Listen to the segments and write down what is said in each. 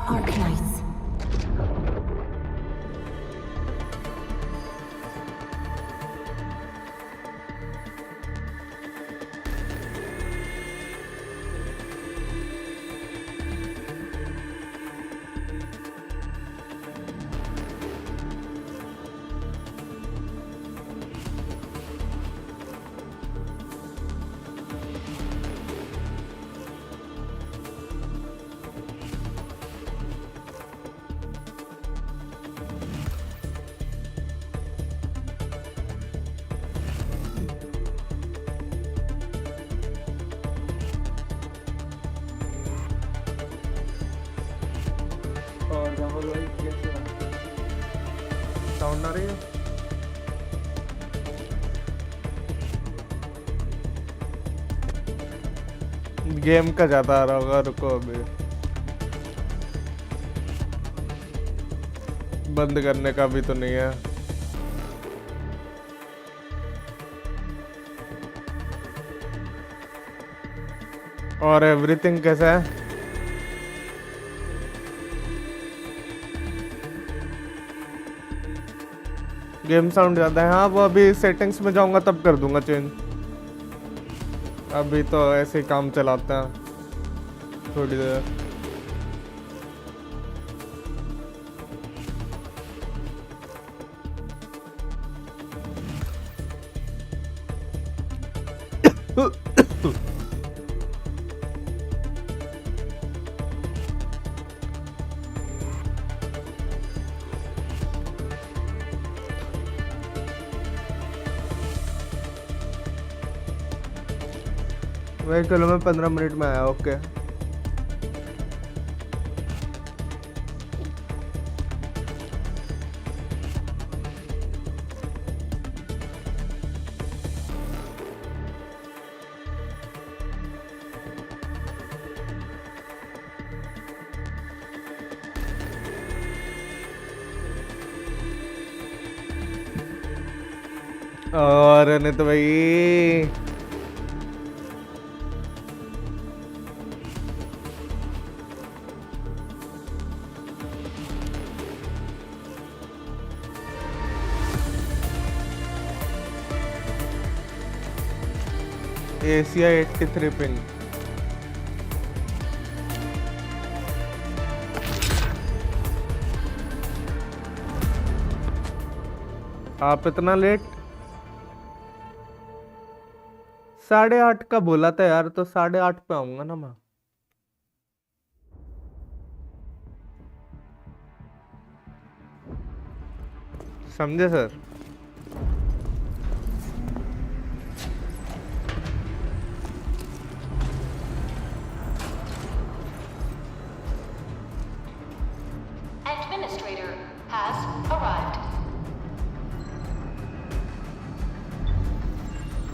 Arknights. Sound आ रही है? Game का ज्यादा आ रहा होगा, रुको अभी बंद करने का भी तो नहीं है। और एवरीथिंग कैसा है? गेम साउंड ज्यादा है। हाँ वो अभी सेटिंग्स में जाऊंगा तब कर दूंगा चेंज, अभी तो ऐसे ही काम चलाते हैं थोड़ी देर। वही चलो मैं 15 मिनट में आया। ओके और नहीं तो भाई एशिया 83 पिन। आप इतना लेट? 8:30 का बोला था यार, तो 8:30 पे आऊंगा ना मैं। समझे sir? Administrator has arrived.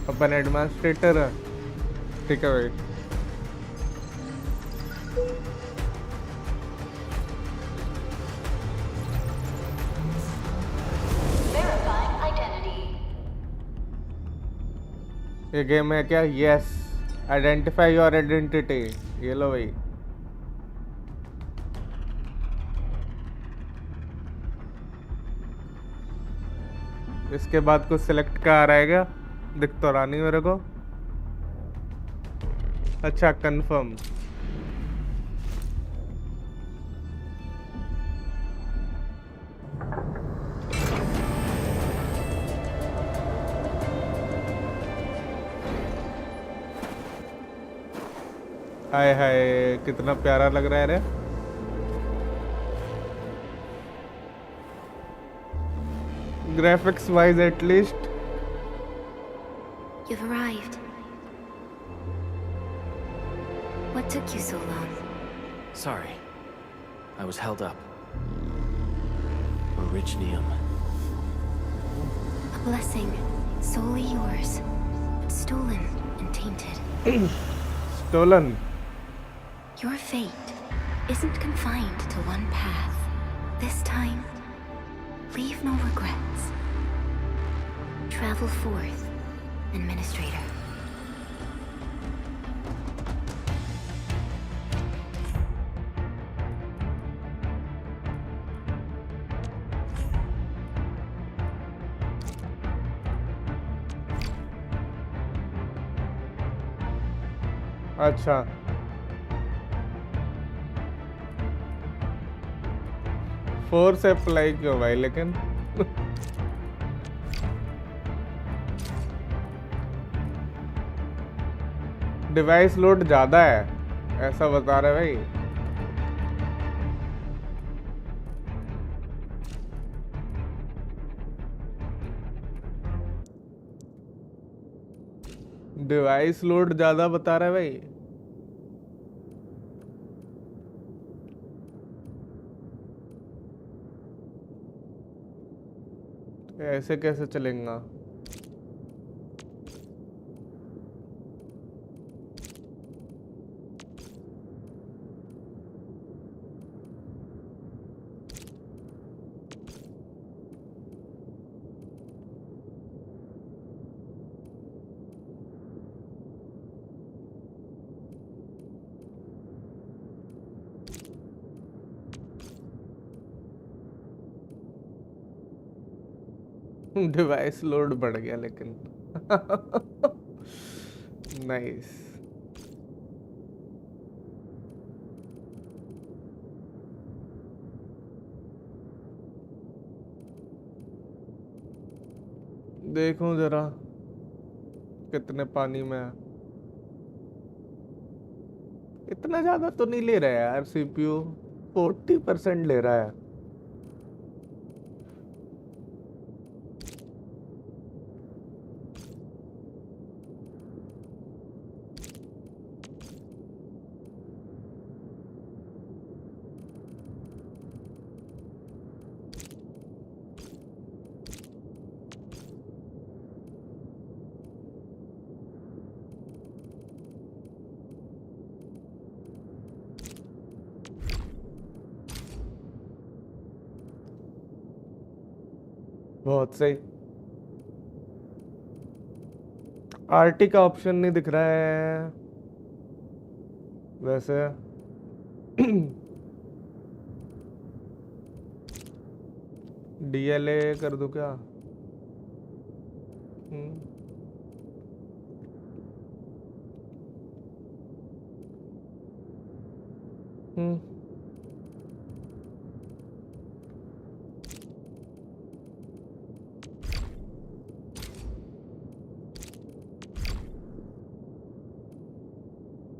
Upon administrator है, ठीक है भाई। Verifying identity. ये गेम है क्या? Yes, identify your identity. ये लो भाई। इसके बाद कुछ सिलेक्ट का आ रहेगा, दिख तो रहा नहीं मेरे को। अच्छा कंफर्म। हाय हाय कितना प्यारा लग रहा है रे। Graphics wise at least. You've arrived. What took you so long? Sorry. I was held up. Originium. A blessing, solely yours, but stolen and tainted. Stolen. Your fate isn't confined to one path. This time, leave no regrets. Travel forth, Administrator. अच्छा force apply क्यों भाई लेकिन device load ज्यादा है ऐसा बता रहे भाई। डिवाइस लोड ज्यादा बता रहे भाई। ऐसे कैसे चलेगा? डिवाइस लोड बढ़ गया लेकिन नाइस। देखो जरा कितने पानी में है। इतना ज्यादा तो नहीं ले रहा है यार सीपीयू 40% ले रहा है। बहुत सही। आरटी का ऑप्शन नहीं दिख रहा है वैसे डीएलए कर दूं क्या?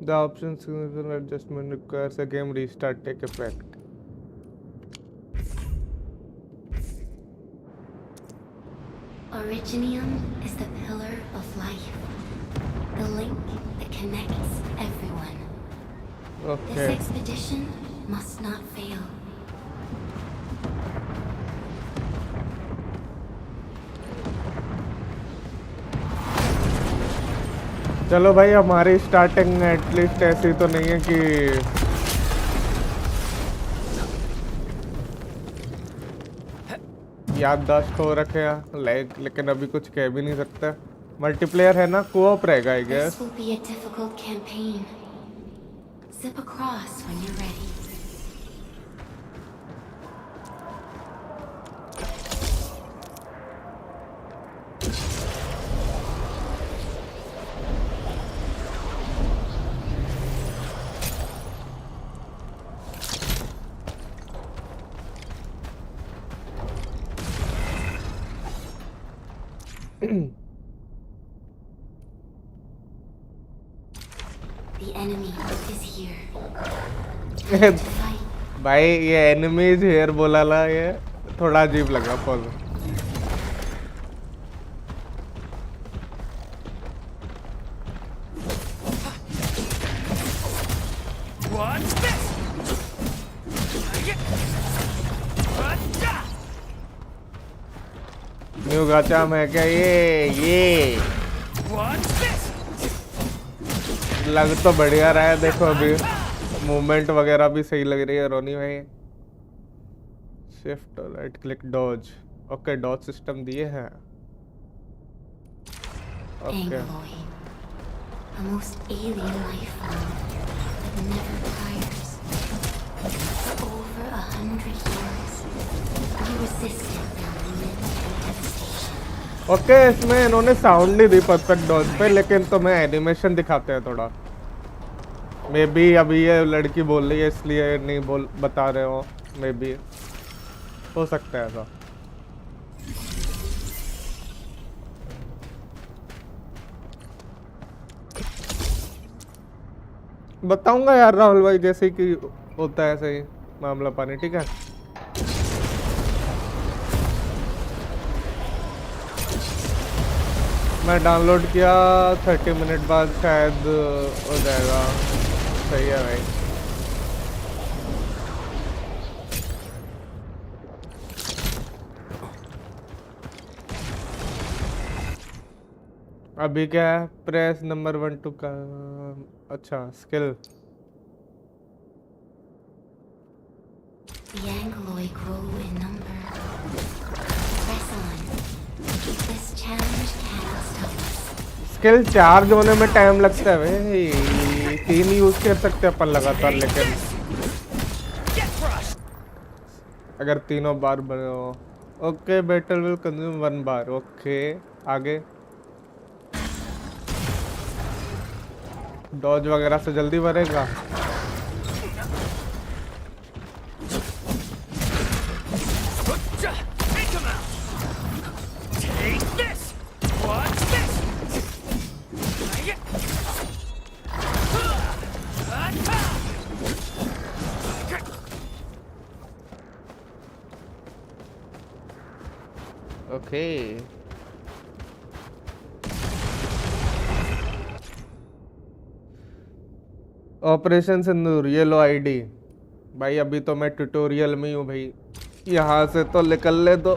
The option significant adjustment requires a game restart take effect. Originium is the pillar of life, the link that connects everyone. Okay. This expedition must not fail. चलो भाई हमारी स्टार्टिंग एटलीस्ट ऐसी तो नहीं है कि याददाश्त हो रखे हैं लेकिन अभी कुछ कह भी नहीं सकते। मल्टीप्लेयर है ना, कोऑप रहेगा I guess. This will be a difficult campaign. Zip across when you're ready. The enemy is here. भाई ये एनिमीज हेयर बोला ला, ये थोड़ा अजीब लगा पॉज। न्यू गाचा में क्या ये लग तो बढ़िया रहा है। देखो अभी मूवमेंट वगैरह भी सही लग रही है रोनी भाई। Shift right click dodge. Okay dodge system दिए हैं। Okay A most alien life form that never tires. For over 100 years, we resisted their lament and devastation. Okay इसमें इन्होंने साउंड नहीं दी परफेक्ट डॉज पे, लेकिन तो मैं एनिमेशन दिखाते हैं थोड़ा। मे बी अभी ये लड़की बोल रही है इसलिए नहीं बोल बता रहे हो, मे बी हो सकता है ऐसा। बताऊंगा यार राहुल भाई, जैसे कि होता है ऐसे ही मामला पानी, ठीक है। मैं डाउनलोड किया 30 मिनट बाद शायद हो जाएगा। सही है भाई। अभी क्या है, प्रेस नंबर 1 2 का। अच्छा skill. The Angloid grow in number. Press on. This challenge can't stop us. Skill charge होने में टाइम लगता है भाई, 3 यूज कर सकते हैं अपन लगातार, लेकिन अगर तीनों बार बने हो। Okay battle will consume 1 bar. Okay आगे डॉज वगैरह से जल्दी भरेगा। ओके ऑपरेशन सिंदूर, ये लो आईडी। भाई अभी तो मैं ट्यूटोरियल में हूँ भाई, यहाँ से तो निकल ले दो।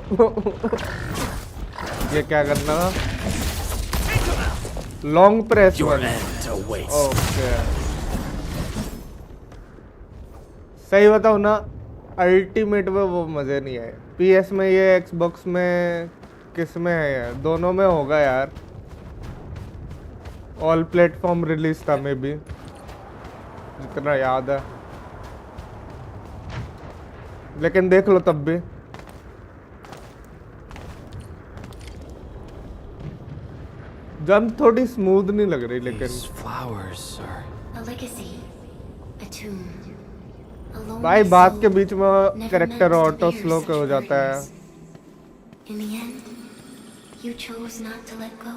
ये क्या करना, लॉन्ग प्रेस वन। ओके सही बताओ ना, अल्टीमेट में वो मजे नहीं आए। पीएस में ये, एक्सबॉक्स में, किस में है यार, दोनों में होगा यार। ऑल प्लेटफॉर्म रिलीज था मे बी, जितना याद है, लेकिन देख लो तब भी। जंप थोड़ी स्मूथ नहीं लग रही, लेकिन A legacy, a tomb, a lonely भाई बात के soul बीच में never character meant to auto bear slow such हो जाता है। burdens. In the end, you chose not to let go.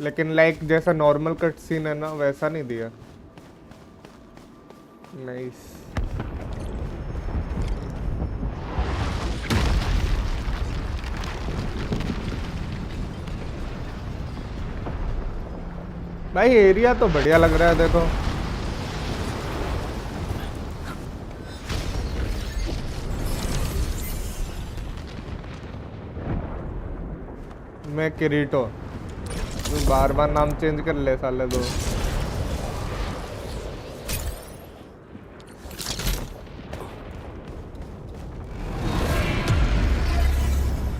लेकिन लाइक जैसा नॉर्मल कट सीन है ना, वैसा नहीं दिया। नाइस। भाई एरिया तो बढ़िया लग रहा है, देखो। मैं किरीटो, बार बार नाम चेंज कर ले साले दो।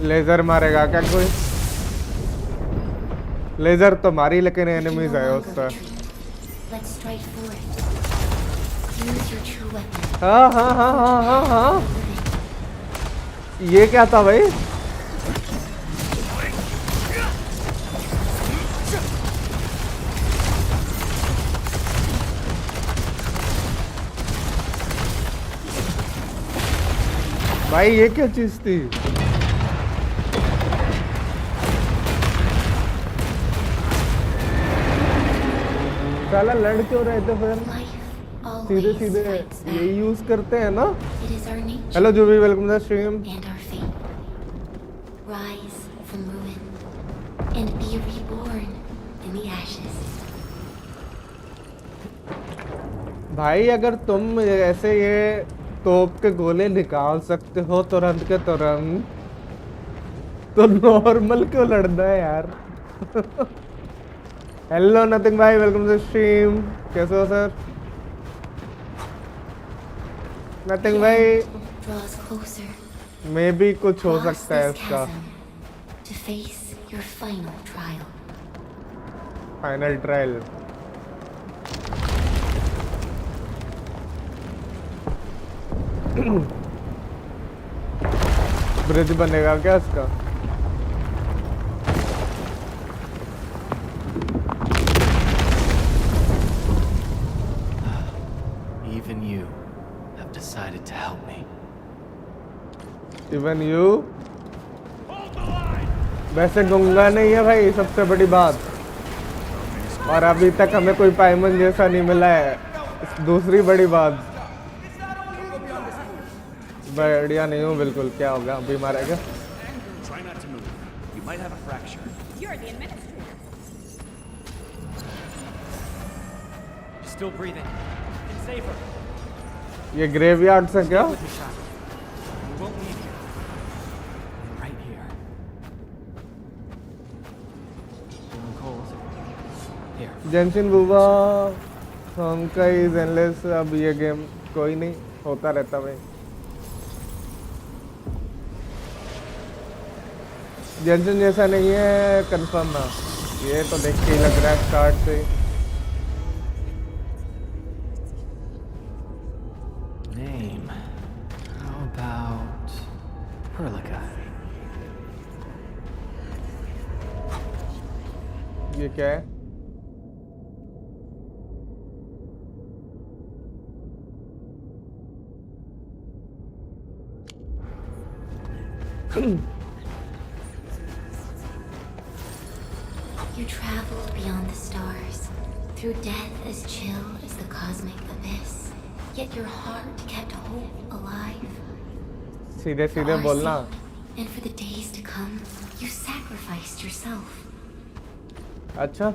लेजर मारेगा क्या कोई? लेजर तो मारी, लेकिन You can एनिमीज no है longer उसका। retreat. Let's strike forward. Use your true weapon. हाँ हाँ हाँ हाँ हाँ हाँ, ये क्या था भाई? भाई ये क्या चीज थी? साला लड़ क्यों रहे थे फिर? Life सीधे always सीधे fights back. ये यूज करते हैं ना। It is our nature hello जूबी, welcome to the stream. and our fate. Rise from ruin and be reborn in the ashes. भाई अगर तुम ऐसे ये तोप के गोले निकाल सकते हो तुरंत के तुरंत, तो नॉर्मल क्यों लड़ना है यार? हेलो नथिंग भाई, वेलकम टू द स्ट्रीम। कैसे हो सर? नथिंग भाई, Draws closer. मे भी कुछ हो Cross सकता है this इसका। chasm to face your final trial. Final trial. Bridge बनेगा क्या इसका? Even you. वैसे गूंगा नहीं है भाई, सबसे बड़ी बात। और अभी तक हमें कोई पाइमन जैसा नहीं मिला है, दूसरी बड़ी बात। बढ़िया नहीं हूँ बिल्कुल। क्या होगा, अभी मारेगा? ये ग्रेवयार्ड से क्या? जेंसिन बुबा हम कई जेनलेस। अब ये गेम कोई नहीं होता रहता भाई। जेंसिन जैसा नहीं है कंफर्म ना, ये तो देख के ही लग रहा है स्टार्ट से। Name. How about Perlica? ये क्या है? You traveled beyond the stars, through death as chill as the cosmic abyss. Yet your heart kept hope alive. सीधे सीधे For our बोलना। sake, and for the days to come, you sacrificed yourself. अच्छा,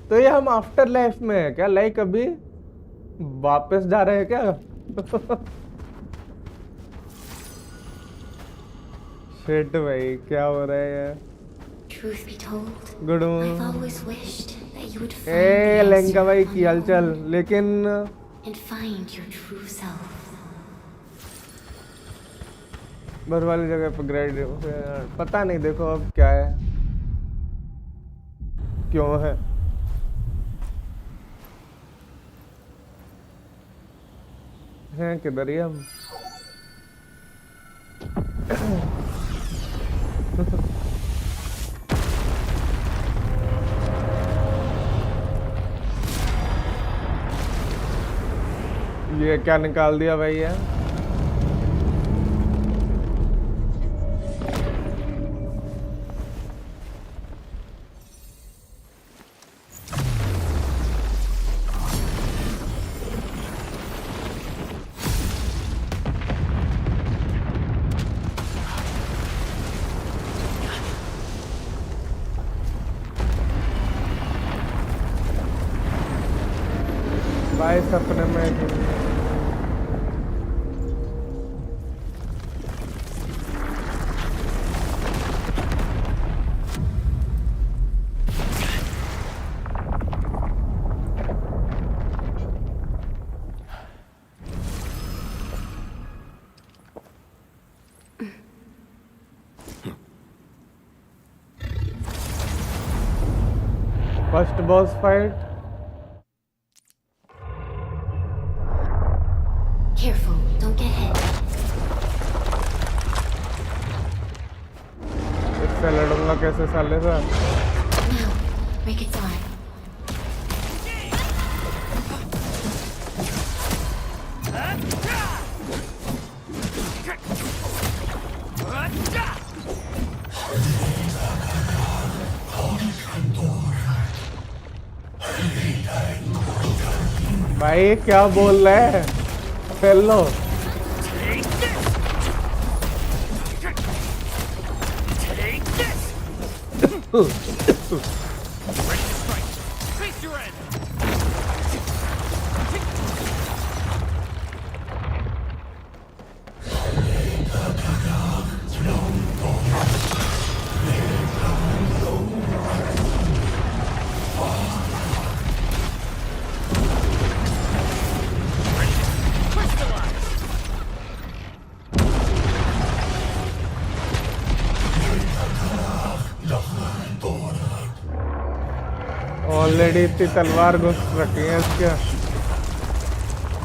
तो ये हम after life में है क्या? लाइक अभी वापस जा रहे हैं क्या? शिट भाई, क्या हो रहा है यार? Truth be told, good I've always wished that you would find A the Lanka भाई answer की हलचल, लेकिन and find your true self. बस वाली जगह पर ग्रेड पता नहीं। देखो अब क्या है, क्यों है। हैं किधर ही हम? ये क्या निकाल दिया भाई है? भाई सपने में first boss fight. Careful, don't get hit. इससे लड़ूंगा कैसे साले से? Now, break its arm. भाई क्या बोल रहे हैं? हेलो ऑलरेडी इतनी तलवार घुस रखी है इसके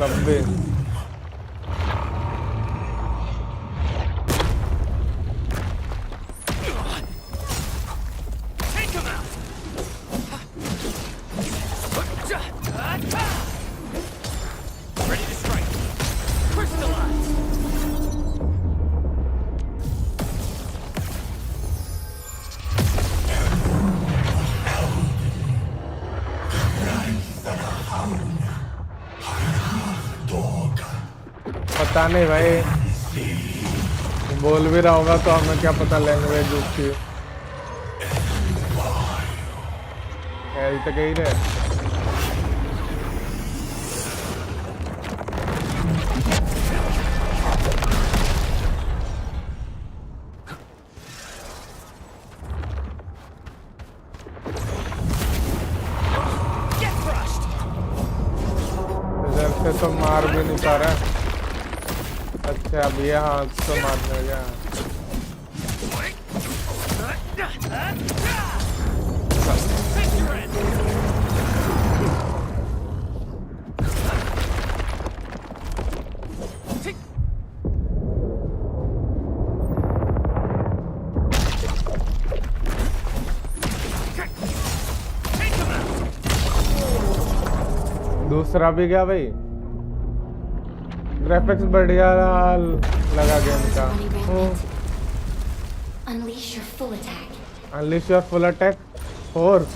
तब भी। पता नहीं भाई, बोल भी रहा होगा तो हमें क्या पता लैंग्वेज उसकी। हेल्थ गई रे। इधर से तो मार भी नहीं पा रहा। अच्छा अब ये हाथ तो मारने गया। दूसरा भी गया भाई। ग्राफिक्स बढ़िया लगा गेम का। Unleash your full attack. Unleash your full attack 4।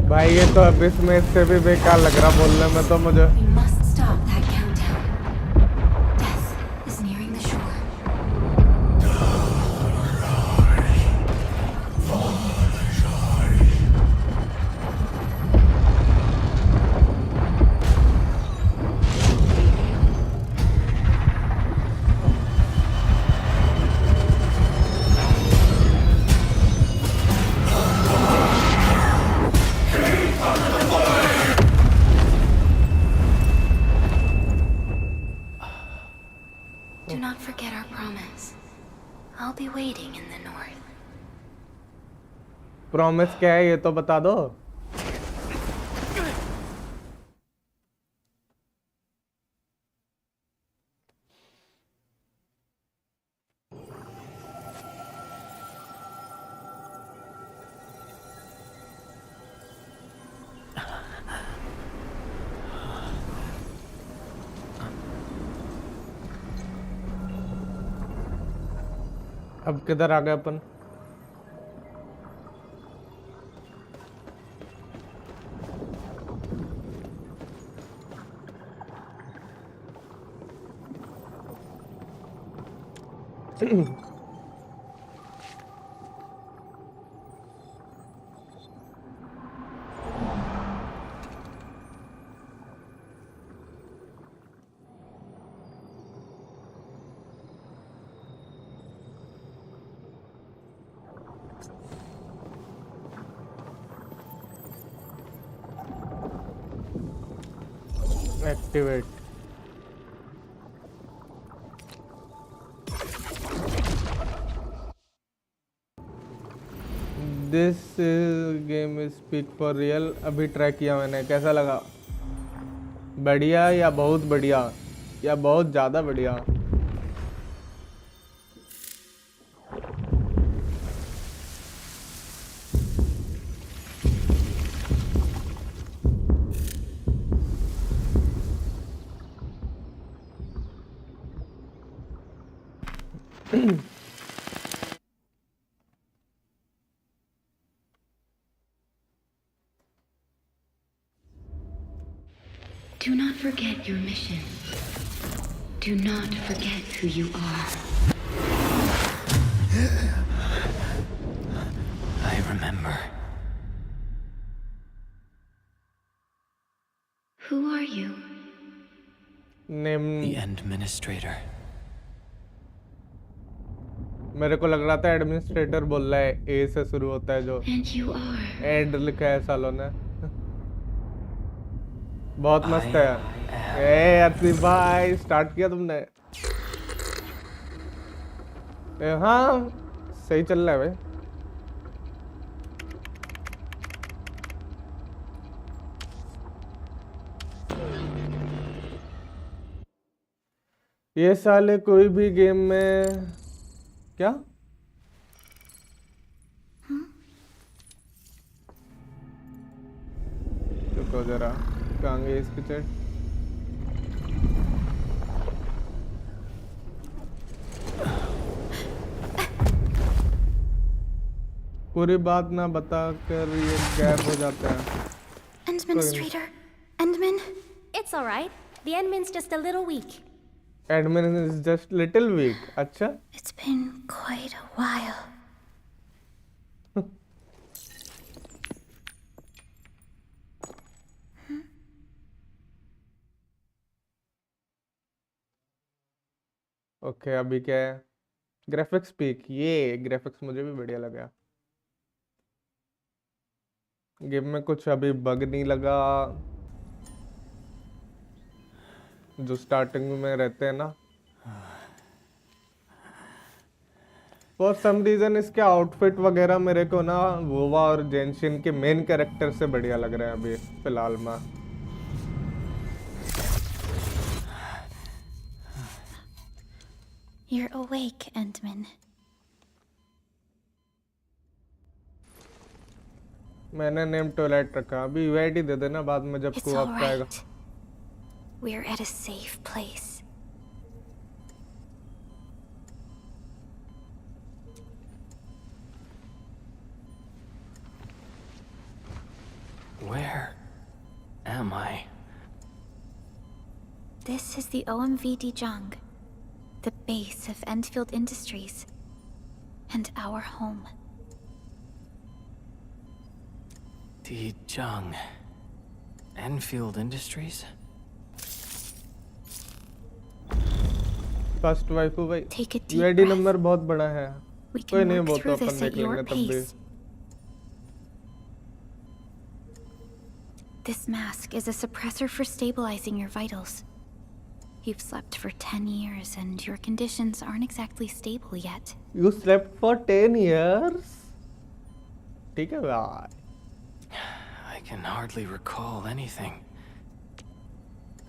भाई ये तो अब इसमें इससे भी बेकार लग रहा बोलने में तो मुझे। We must stop that countdown. Death is nearing the shore. Do not forget our promise. I'll be waiting in the north. Promise क्या है ये तो बता दो। अब किधर आ गए अपन? Activate. This game is speak for real। अभी ट्राई किया मैंने, कैसा लगा? बढ़िया या बहुत बढ़िया या बहुत ज़्यादा बढ़िया? Do not forget your mission. Do not forget who you are. I remember. Who are you? Name The Administrator. मेरे को लग रहा था एडमिनिस्ट्रेटर बोल रहा है, ए से शुरू होता है जो। And you are. एंड लिखा है सालों ने। बहुत मस्त है यार। ए अति भाई स्टार्ट किया तुमने? हाँ सही चल रहा है भाई। ये साले कोई भी गेम में क्या रुको जरा कहाँ गई इसकी चैट पूरी बात ना बता कर ये गैप हो जाता है Administrator, Endman? It's alright. The Endman's just a little weak. Admin is just little week अच्छा It's been quite a while. Okay अभी क्या है ग्राफिक्स पीक ये ग्राफिक्स मुझे भी बढ़िया लगा गेम में कुछ अभी बग नहीं लगा जो स्टार्टिंग में रहते हैं ना फॉर सम रीजन इसके आउटफिट वगैरह मेरे को ना वोवा और जेंशिन के मेन कैरेक्टर से बढ़िया लग रहे हैं अभी फिलहाल में You're awake, Endman. मैंने नेम टॉयलेट रखा अभी यूआईडी दे देना बाद में जब It's को-ऑप आएगा alright. We're at a safe place. Where am I? This is the OMV Dijong, the base of Endfield Industries, and our home. Dijong. Enfield Industries? First waifu भाई Take a deep UID breath. Number बहुत बड़ा है We कोई can नहीं work वो तो through upon this देख at your लेंगे तब भी pace. This mask is a suppressor for stabilizing your vitals. You've slept for 10 years and your conditions aren't exactly stable yet. You slept for 10 years? ठीक है भाई I can hardly recall anything.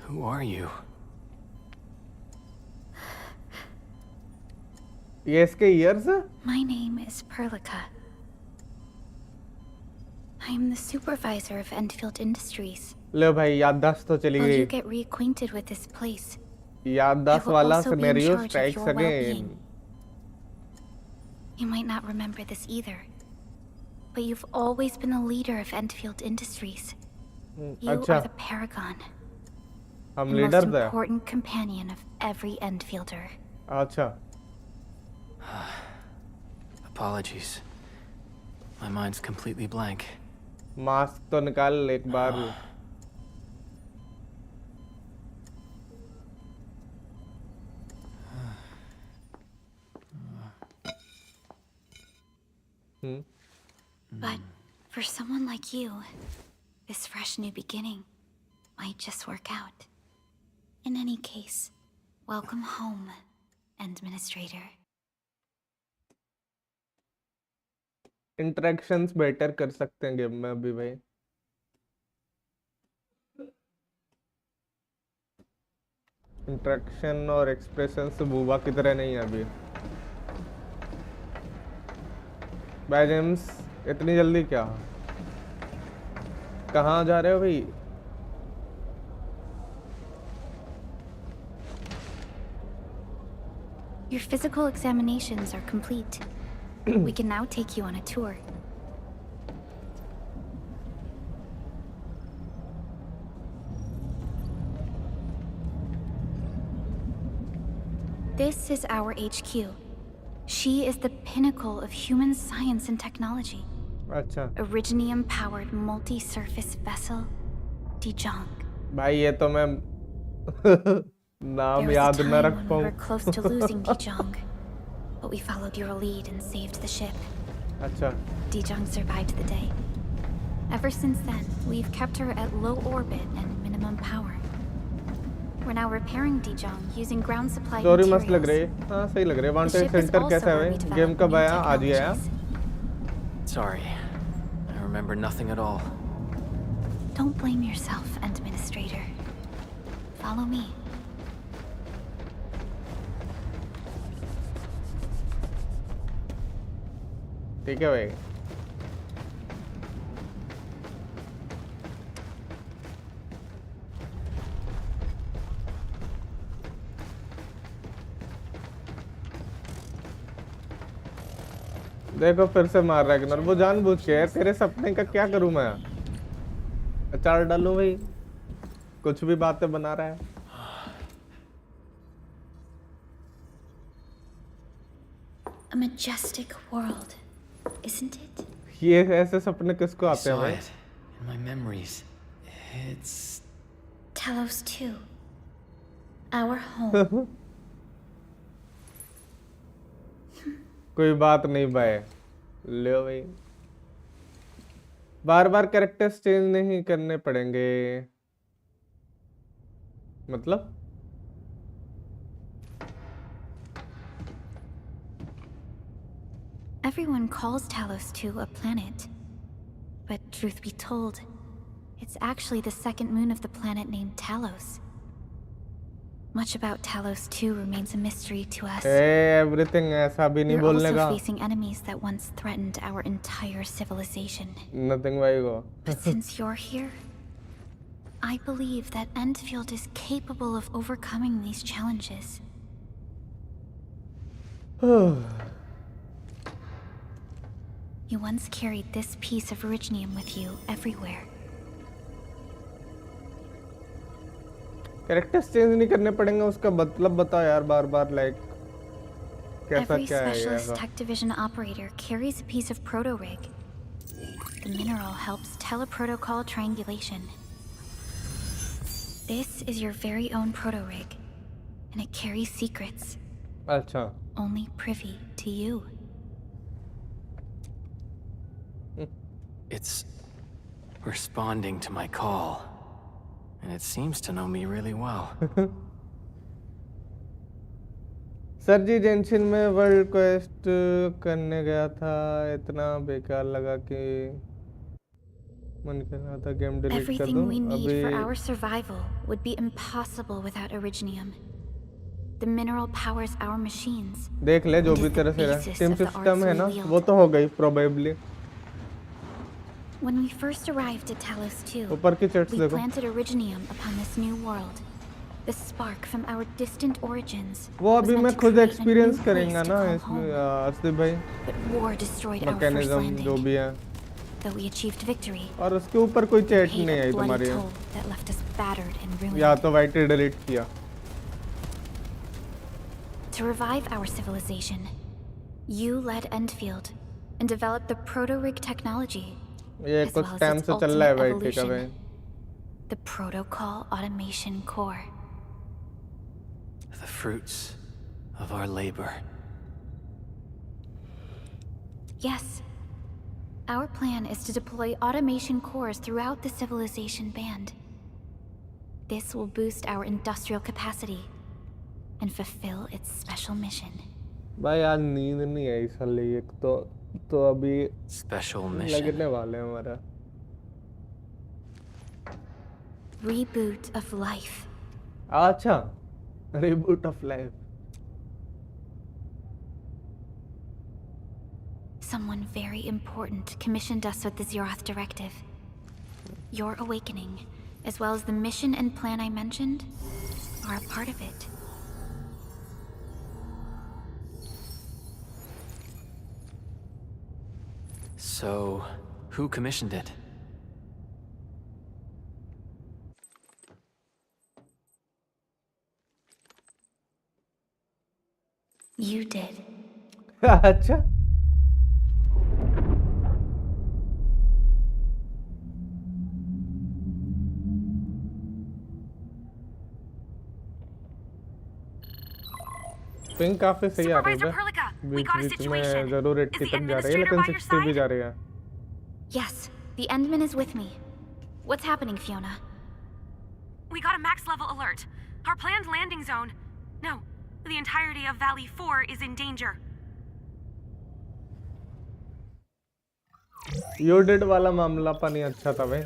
Who are you? ये इसके years है My name is Perlica. I am the supervisor of Endfield Industries. ले भाई याददाश्त तो चली While you गई get reacquainted with this place, याददाश्त I will वाला also be in scenario charge of strikes your again well-being. You might not remember this either, but you've always been a leader of Endfield Industries. You अच्छा are the paragon, हम the most leader थे important companion of every Endfielder. अच्छा Apologies. My mind's completely blank. Mask तो निकाल एक बार But for someone like you, this fresh new beginning might just work out. In any case, welcome home, Administrator. Interactions better कर सकते हैं game में अभी भाई इंटरेक्शन और एक्सप्रेशन से बूबा की तरह नहीं है अभी बाय जेम्स इतनी जल्दी क्या कहाँ जा रहे हो भाई Your physical examinations are complete. We can now take you on a tour. This is our HQ. She is the pinnacle of human science and technology. अच्छा Originium-powered multi-surface vessel, Dijong. भाई ये तो मैं There नाम was a याद time न रख when we पाऊँ were close to losing Dijong, but we followed your lead and saved the ship. अच्छा Dijong survived the day. Ever since then, we've kept her at low orbit and minimum power. We're now repairing Dijong using ground supply story materials. मस्त लग रही है हाँ सही लग रही है The wanted ship is centre also कैसा where है we develop गेम कब new आया आज ही आया technologies. Sorry. I remember nothing at all. Don't blame yourself, Administrator. Follow me. ठीक है भाई। देखो फिर से मार रहा है इग्नोर, वो जानबूझ के है। तेरे सपने का क्या करूं मैं? अचार डालूं भाई? कुछ भी बातें बना रहा है। A majestic world, isn't it? ये ऐसे सपने किसको I आते हैं saw भाई? it in my memories. It's Talos 2. Our home. कोई बात नहीं भाई, ले भाई। बार बार कैरेक्टर्स चेंज नहीं करने पड़ेंगे मतलब? Everyone calls Talos 2 a planet. But truth be told, it's actually the second moon of the planet named Talos. Much about Talos 2 remains a mystery to us. Everything ऐसा भी नहीं We're बोलने also का। facing enemies that once threatened our entire civilization. Nothing भाई को। But since you're here, I believe that Endfield is capable of overcoming these challenges. You once carried this piece of originium with you everywhere. Characters change नहीं करने पड़ेंगे, उसका मतलब बताओ यार बार बार। Like कैसा Every क्या है ये specialist ऐसा? tech division operator carries a piece of proto-rig. The mineral helps teleprotocol triangulation. This is your very own proto-rig, and it carries secrets अच्छा। only privy to you. it's responding to my call. And it seems to know me really well. Sir ji Genshin में world quest करने गया था, इतना बेकार लगा कि मन कर रहा था गेम डिलीट कर Everything दूं। we need अभी for our survival would be impossible without originium. The mineral powers our machines. देख ले जो It भी is the तेरे से basis team of the system है arts ना, we वो wield. तो हो गई probably. When we first arrived at Talos 2, ऊपर की चैट्स we देखो। planted originium upon this new world. The spark from our distant origins वो was अभी meant मैं to खुद create a एक्सपीरियंस new करेंगा place to ना call इसमें home. अर्शदीप भाई। But war destroyed our first mechanism जो landing. भी है, Though we achieved victory, और उसके ऊपर कोई we चैट paid नहीं a आई bloody तुम्हारी। toll that left us battered and या ruined. तो वाइट डिलीट किया। To revive our civilization, you led Endfield and developed the proto-rig technology, ये as कुछ well as टाइम its से चल रहा है ultimate भाई, ठीक है भाई। evolution, the protocol automation core. The fruits of our labor. Yes. Our plan is to deploy automation cores throughout the civilization band. This will boost our industrial capacity and fulfill its special mission. भाई आज नींद नहीं आई साले, एक तो अभी Special mission. लगने वाले हैं हमारा। Reboot of life. अच्छा, reboot of life. Someone very important commissioned us with the Zeroth Directive. Your awakening, as well as the mission and plan I mentioned, are a part of it. So, who commissioned it? You did. अच्छा, ping काफी सही आ रही है। बीच बीच में जरूर 80 तक जा रही है, लेकिन 60 भी जा रही है। Yes, the Endman is with me. What's happening, Fiona? We got a max-level alert. Our planned landing zone... No, the entirety of Valley 4 is in danger. यूडिड वाला मामला पानी अच्छा था भाई।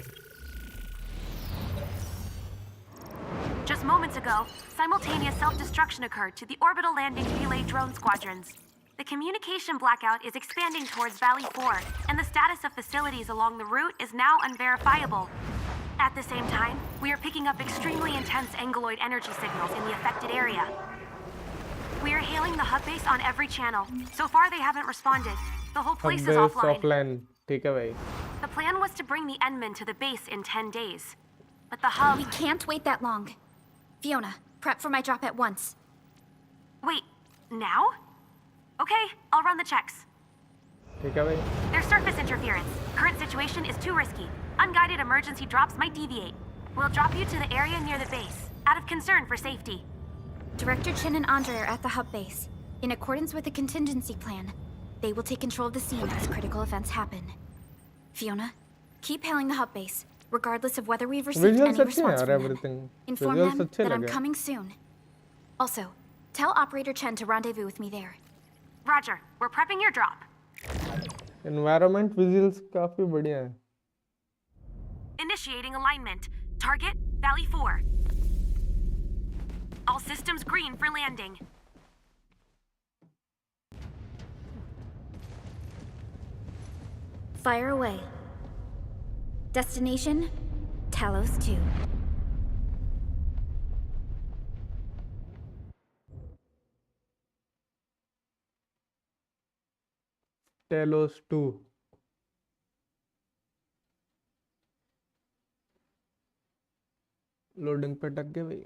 Just moments ago, simultaneous self-destruction occurred to the orbital landing relay drone squadrons. The communication blackout is expanding towards Valley 4, and the status of facilities along the route is now unverifiable. At the same time, we are picking up extremely intense angeloid energy signals in the affected area. We are hailing the hub base on every channel. So far, they haven't responded. The whole place is offline. ठीक है भाई. The plan was to bring the Endmen to the base in 10 days. But the hub... We can't wait that long. Fiona, prep for my drop at once. Wait, now? Okay, I'll run the checks. ठीक है भाई. There's surface interference. Current situation is too risky. Unguided emergency drops might deviate. We'll drop you to the area near the base, out of concern for safety. Director Chen and Andre are at the hub base. In accordance with the contingency plan, they will take control of the scene as critical events happen. Fiona, keep hailing the hub base, regardless of whether we've received any response from them. Inform them that I'm coming soon. Also, tell Operator Chen to rendezvous with me there. Roger, we're prepping your drop. Environment visuals काफी बढ़िया है. Initiating alignment. Target, Valley 4. All systems green for landing. Fire away. Destination, Talos 2. Talos 2. Loading पे अटक गए भाई.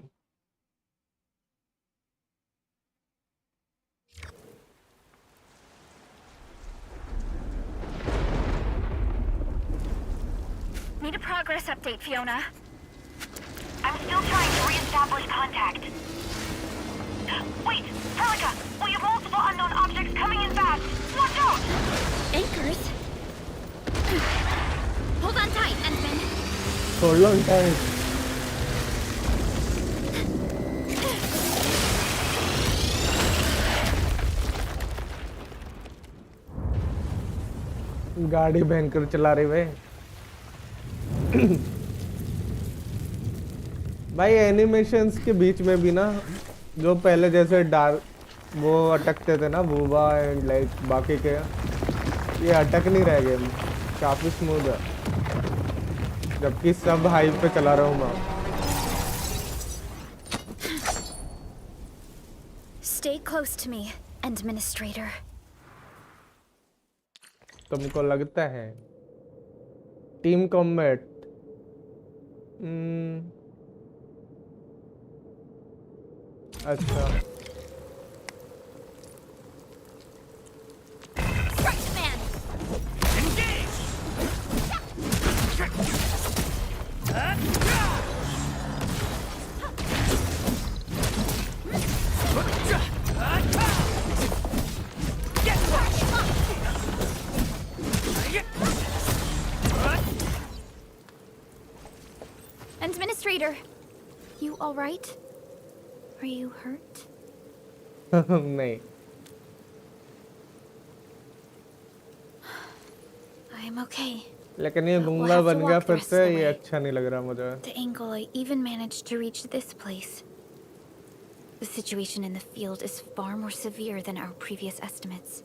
Need a progress update, Fiona. I'm still trying to re-establish contact. Wait, Helica, we have multiple unknown objects coming in fast. Watch out! Anchors? Hold on tight, Endman. Hold on tight. गाड़ी भयंकर चला रही भाई. भाई animations के बीच में भी ना जो पहले जैसे डार्क वो अटकते थे ना बूबा एंड लाइक बाकी के ये अटक नहीं रह गए. काफी स्मूथ है जबकि सब हाई पे चला रहा हूँ मैं. Stay close to me, Administrator. तुमको लगता है टीम कॉम्बैट अच्छा Administrator, you all right? Are you hurt? नहीं. I'm okay. लेकिन ये गुंगा बन गया फिर से. ये अच्छा नहीं लग रहा मुझे. The Angoli even managed to reach this place. The situation in the field is far more severe than our previous estimates.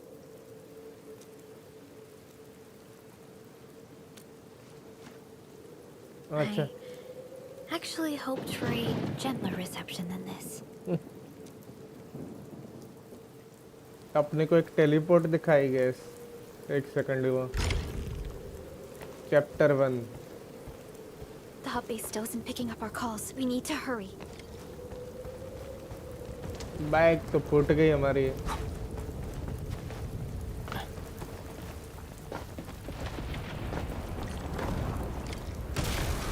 अच्छा. I actually hoped for a gentler reception than this. अपने को एक टेलीपोर्ट दिखाई गया. एक second वो chapter 1. The hub base still isn't picking up our calls. We need to hurry. Bike तो फूट गई हमारी.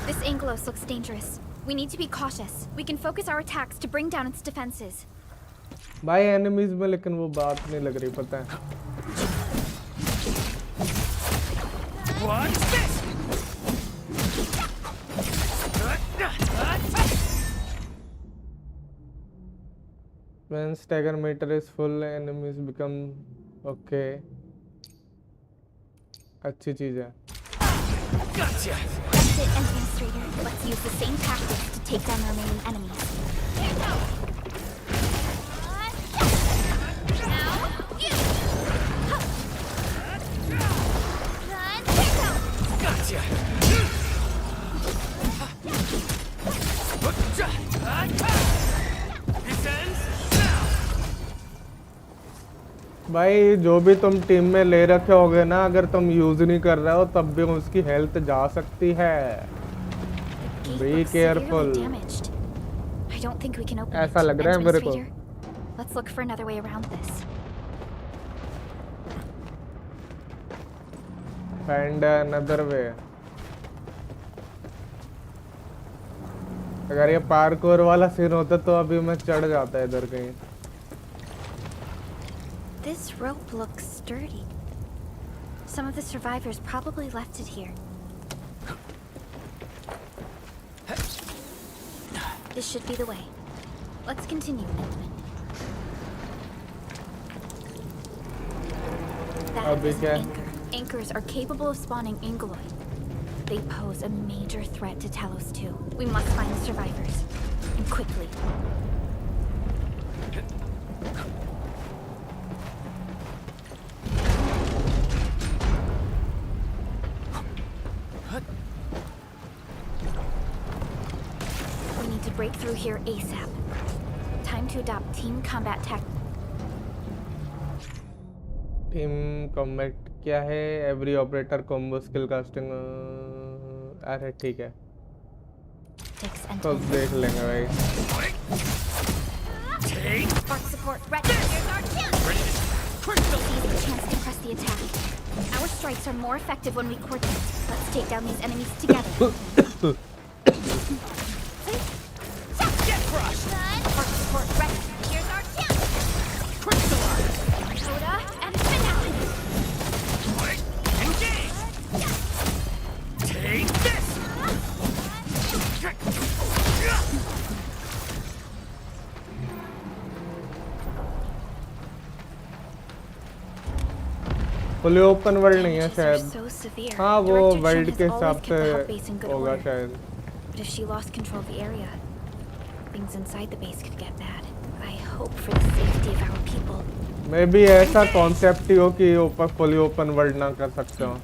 This Angelos looks dangerous. We need to be cautious. We can focus our attacks to bring down its defenses. भाई enemies में लेकिन वो बात नहीं लग रही पता है. What's this? When stagger meter is full, enemies become okay. अच्छी चीज है. Gotcha. That's it, Administrator. Let's use the same tactics to take down the remaining enemies. Now, भाई जो भी तुम टीम में ले रखे होगे ना, अगर तुम यूज नहीं कर रहे हो तब भी उसकी हेल्थ जा सकती है। Be careful. ऐसा लग रहा है मेरे को। Let's look for another way around this. Find another way. अगर ये पार्कोर वाला सीन होता तो अभी मैं चढ़ जाता इधर कहीं। This rope looks sturdy. Some of the survivors probably left it here. This should be the way. Let's continue. That is an anchor. Anchors are capable of spawning angeloid. They pose a major threat to Talos 2. We must find the survivors. And quickly. We need to break through here ASAP. Time to adopt team combat tactics. Team combat क्या है? Every operator combo skill casting. अरे ठीक है, तो देख लेंगे भाई। Our strikes are more effective when we coordinate. Let's take down these enemies together. Get crushed! Arc support ready. Here's our chance. Crystallize! Coda and finale. Engage! Take this! Fully open world नहीं है शायद। So severe. हाँ वो Director world Chen के has हिसाब always से kept the hub base in good होगा order. शायद। But if she lost control of the area, things inside the base could get bad. I hope for the safety of our people. मे भी ऐसा concept ही हो कि ऊपर fully open world ना कर सकते हो,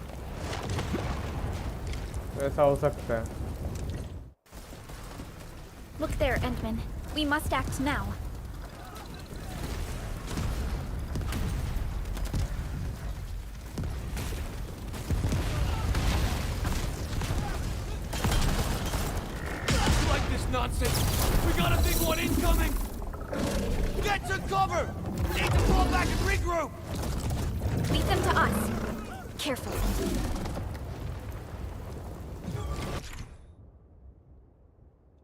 ऐसा हो सकता है। Look there, Endman. We must act now. Like this nonsense! We got a big one incoming! Get to cover! Need to fall back and regroup! Lead them to us. Careful.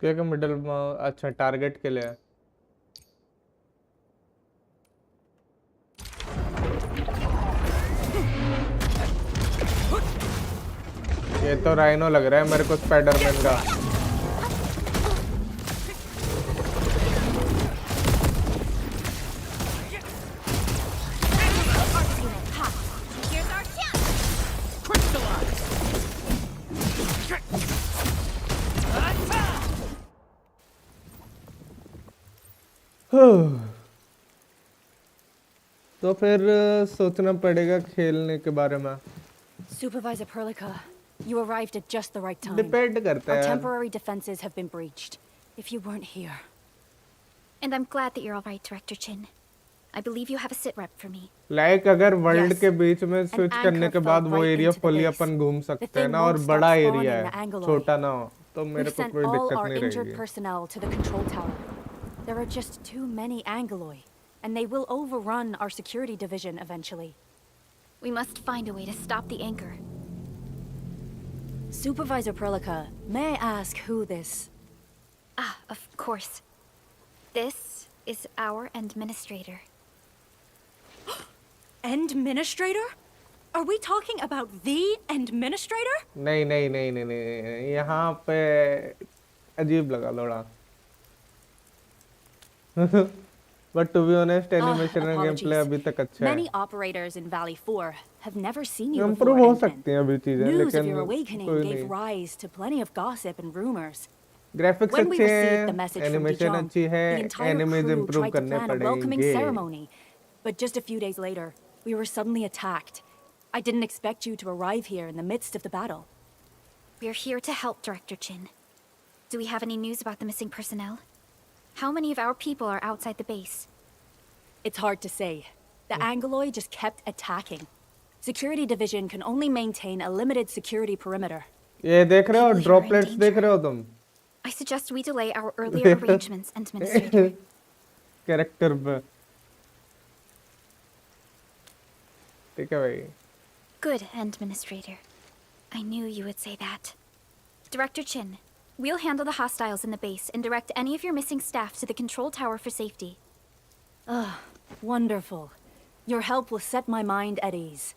क्या middle में? अच्छा target के लिए। ये तो rhino लग रहा है मेरे को, स्पाइडरमैन का। तो फिर सोचना पड़ेगा खेलने के बारे में। Supervisor Perlica, you arrived at just the right time. Depend करता Our है। temporary defenses have been breached. If you weren't here. And I'm glad that you're all right, Director Chin. I believe you have a sit rep for me. Like अगर world Yes. के बीच में switch An करने anchor के बाद fell वो right area into the fully base. अपन घूम The सकते हैं thing ना, और won't बड़ा stop एरिया spawning है, the Angoloi. छोटा ना हो, तो मेरे We've को sent कोई all दिक्कत our नहीं injured रहेगी। personnel to the control tower. There are just too many Angoloi, and they will overrun our security division eventually. We must find a way to stop the anchor. Supervisor Perlica, may I ask who this? Ah, of course. This is our administrator. Administrator? Are we talking about the administrator? नहीं नहीं नहीं नहीं नहीं, यहाँ पे अजीब लगा थोड़ा। But to be honest, animation and gameplay अभी तक अच्छा है। Many operators in Valley 4 have never seen you before. Improve हो सकती हैं अभी चीजें, News of लेकिन your awakening कोई gave नहीं। rise to plenty of gossip and rumors. Graphics When we अच्छे received the हैं, message from एनिमेशन Dijon, अच्छी है, the entire animes crew improve tried to करने plan a welcoming पड़ेंगे। ceremony. But just a few days later, we were suddenly attacked. I didn't expect you to arrive here in the midst of the battle. We're here to help, Director Chin. Do we have any news about the missing personnel? How many of our people are outside the base? It's hard to say. The Angoloi just kept attacking. Security Division can only maintain a limited security perimeter. ये देख रहे हो People here are in droplets danger. देख रहे हो तुम I suggest we delay our earlier arrangements, Administrator. Character पे ठीक है भाई Good, Administrator. I knew you would say that. Director Chin, we'll handle the hostiles in the base and direct any of your missing staff to the control tower for safety. Ugh, wonderful. Your help will set my mind at ease.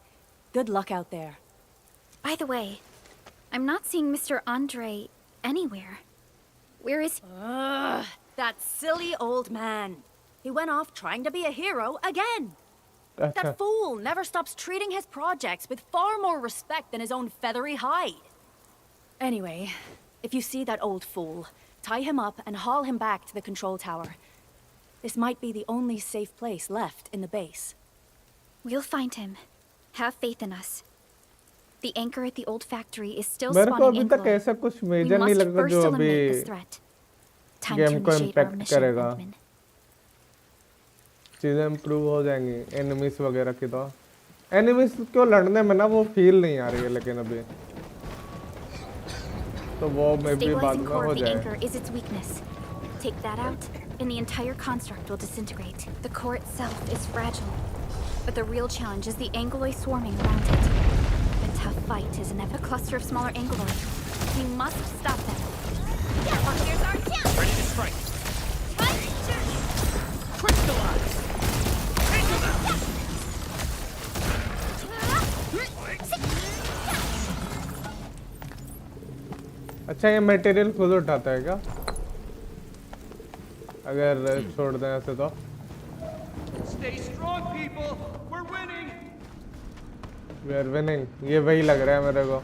Good luck out there. By the way, I'm not seeing Mr. Andre anywhere. Where is he? Ugh, that silly old man. He went off trying to be a hero again. अच्छा That fool never stops treating his projects with far more respect than his own feathery hide. Anyway, if you see that old fool, tie him up and haul him back to the control tower. This might be the only safe place left in the base. We'll find him. Have faith in us. The anchor at the old factory is still मेरे को spawning अभी तक Angoloi. ऐसा कुछ We major नहीं must लगा first जो अभी eliminate this threat. Time to game को initiate our इम्पैक्ट mission, करेगा Admin. चीजें इम्प्रूव हो जाएंगी एनिमीज वगैरह की तो एनिमीज को लड़ने में ना वो फील नहीं आ रही है लेकिन अभी तो वो मे भी बाद Stabilizing में core हो of the जाए anchor is its weakness. Take that out, and the entire construct will disintegrate. The core itself is fragile, but the real challenge is the Angoloi swarming around it. The tough fight is an ever cluster of smaller Angoloi. We must stop them. Here's our chance. Ready to strike. Crystallize. Into them. अच्छा ये material खुद उठाता है क्या अगर छोड़ दें ऐसे तो Stay strong, people. We're winning. We are winning ये वही लग रहा है मेरे को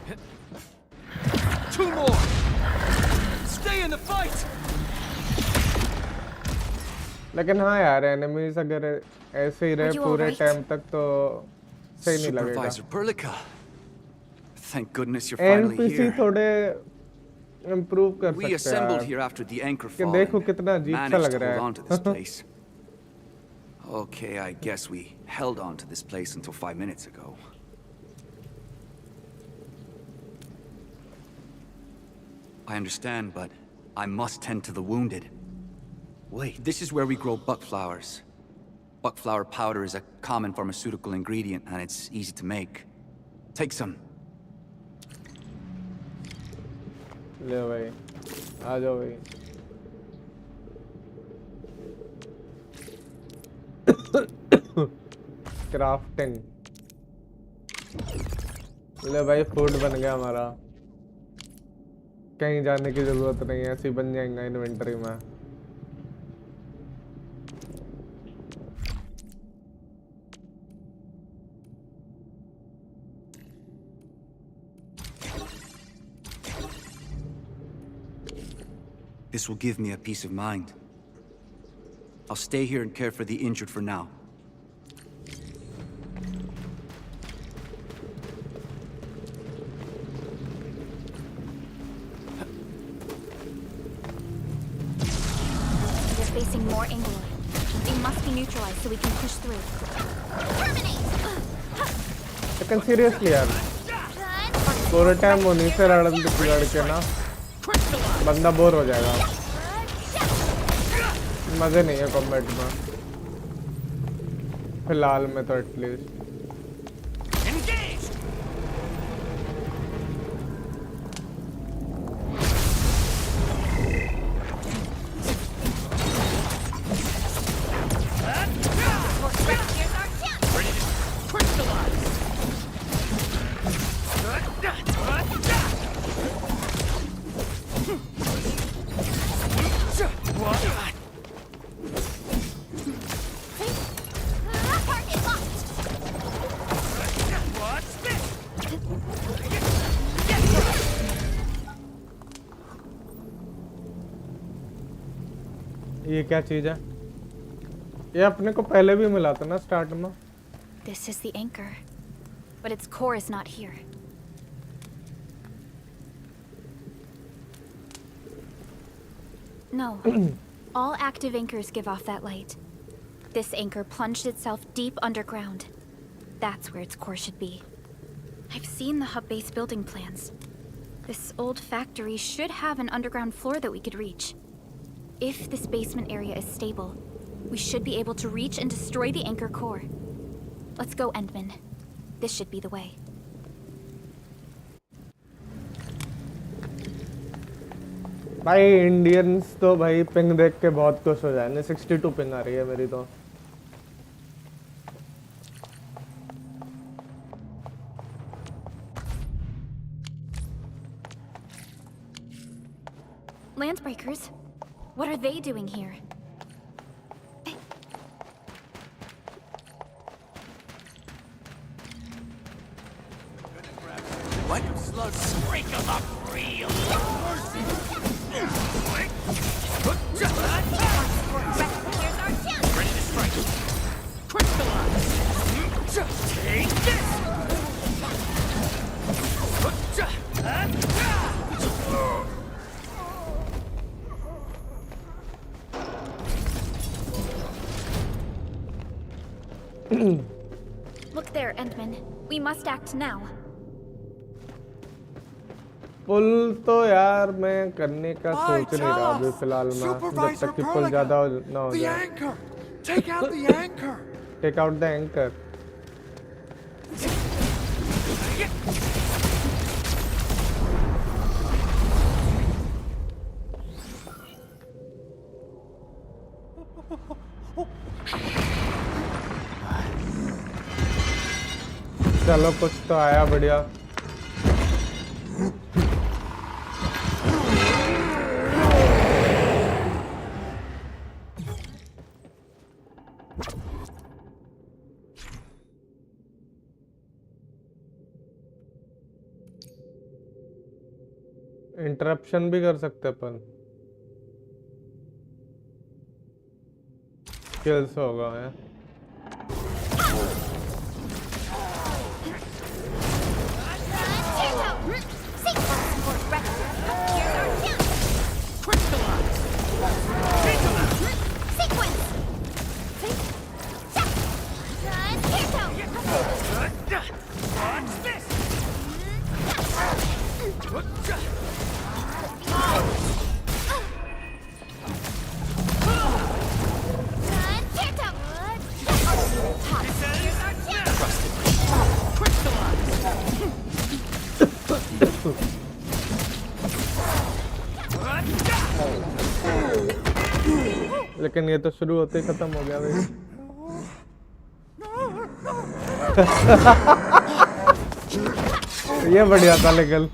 2 more. Stay in the fight. लेकिन हाँ यार एनिमीज अगर ऐसे ही रहे Are you पूरे alright? टाइम तक तो सही नहीं लगेगा Supervisor Perlica. Thank goodness you're finally NPC here. थोड़े इम्प्रूव कर We सकते assembled हैं here after the anchor कि fall. देखो and कितना अजीब सा managed लग to रहा hold है on to this place. Okay, I guess we held on to this place until 5 minutes ago. I understand, but I must tend to the wounded. Wait, this is where we grow buck flowers. Buck flower powder is a common pharmaceutical ingredient, and it's easy to make. Take some. ले भाई आ जाओ भाई crafting ले भाई food बन गया हमारा कहीं जाने की जरूरत नहीं है ऐसे ही बन जाएगा इन्वेंटरी में This will give me a peace of mind. I'll stay here and care for the injured for now. We're facing more Angoloi. They must be neutralized so we can push through. लेकिन seriously यार पूरे time उन्हीं से लड़ के ना बंदा bore हो जाएगा मजे नहीं है कॉम्बैट में फिलहाल में तो at least Engaged. Ready to crystallize. What's this? ये क्या चीज है ये अपने को पहले भी मिला था ना स्टार्ट में This is the anchor, but its core is not here. No. All active anchors give off that light. This anchor plunged itself deep underground. That's where its core should be. I've seen the hub base building plans. This old factory should have an underground floor that we could reach. If this basement area is stable, we should be able to reach and destroy the anchor core. Let's go, Endman. This should be the way. भाई Indians तो भाई ping देख के बहुत खुश हो जाएंगे 62 ping आ रही है मेरी तो Landbreakers? What are they doing here? What? Slug, break them up real. Ready to strike. Crystallize. Take this. Look there, Endman. We must act now. पुल तो यार मैं करने का सोच नहीं रहा अभी फिलहाल में जब तक कि पुल ज्यादा ना हो जाए Take out the anchor. Take out the anchor चलो कुछ तो आया बढ़िया इंटरप्शन भी कर सकते अपन स्किल्स होगा है लेकिन ये तो शुरू होते ही खत्म हो गया भाई ये बढ़िया था लेकिन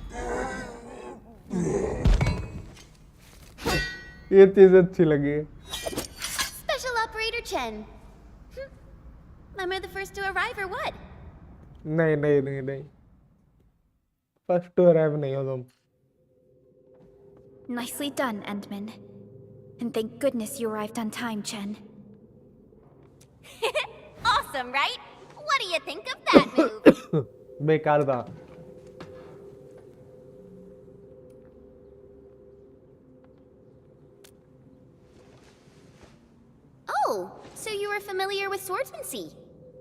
ये चीज अच्छी लगी Special Operator Chen. Am I the first to arrive or what? नहीं नहीं नहीं नहीं फर्स्ट टू अराइव नहीं हो तुम Nicely done, Endman. And thank goodness you arrived on time, Chen. Awesome, right? What do you think of that move? बेकार था Oh, so you were familiar with swordsmancy?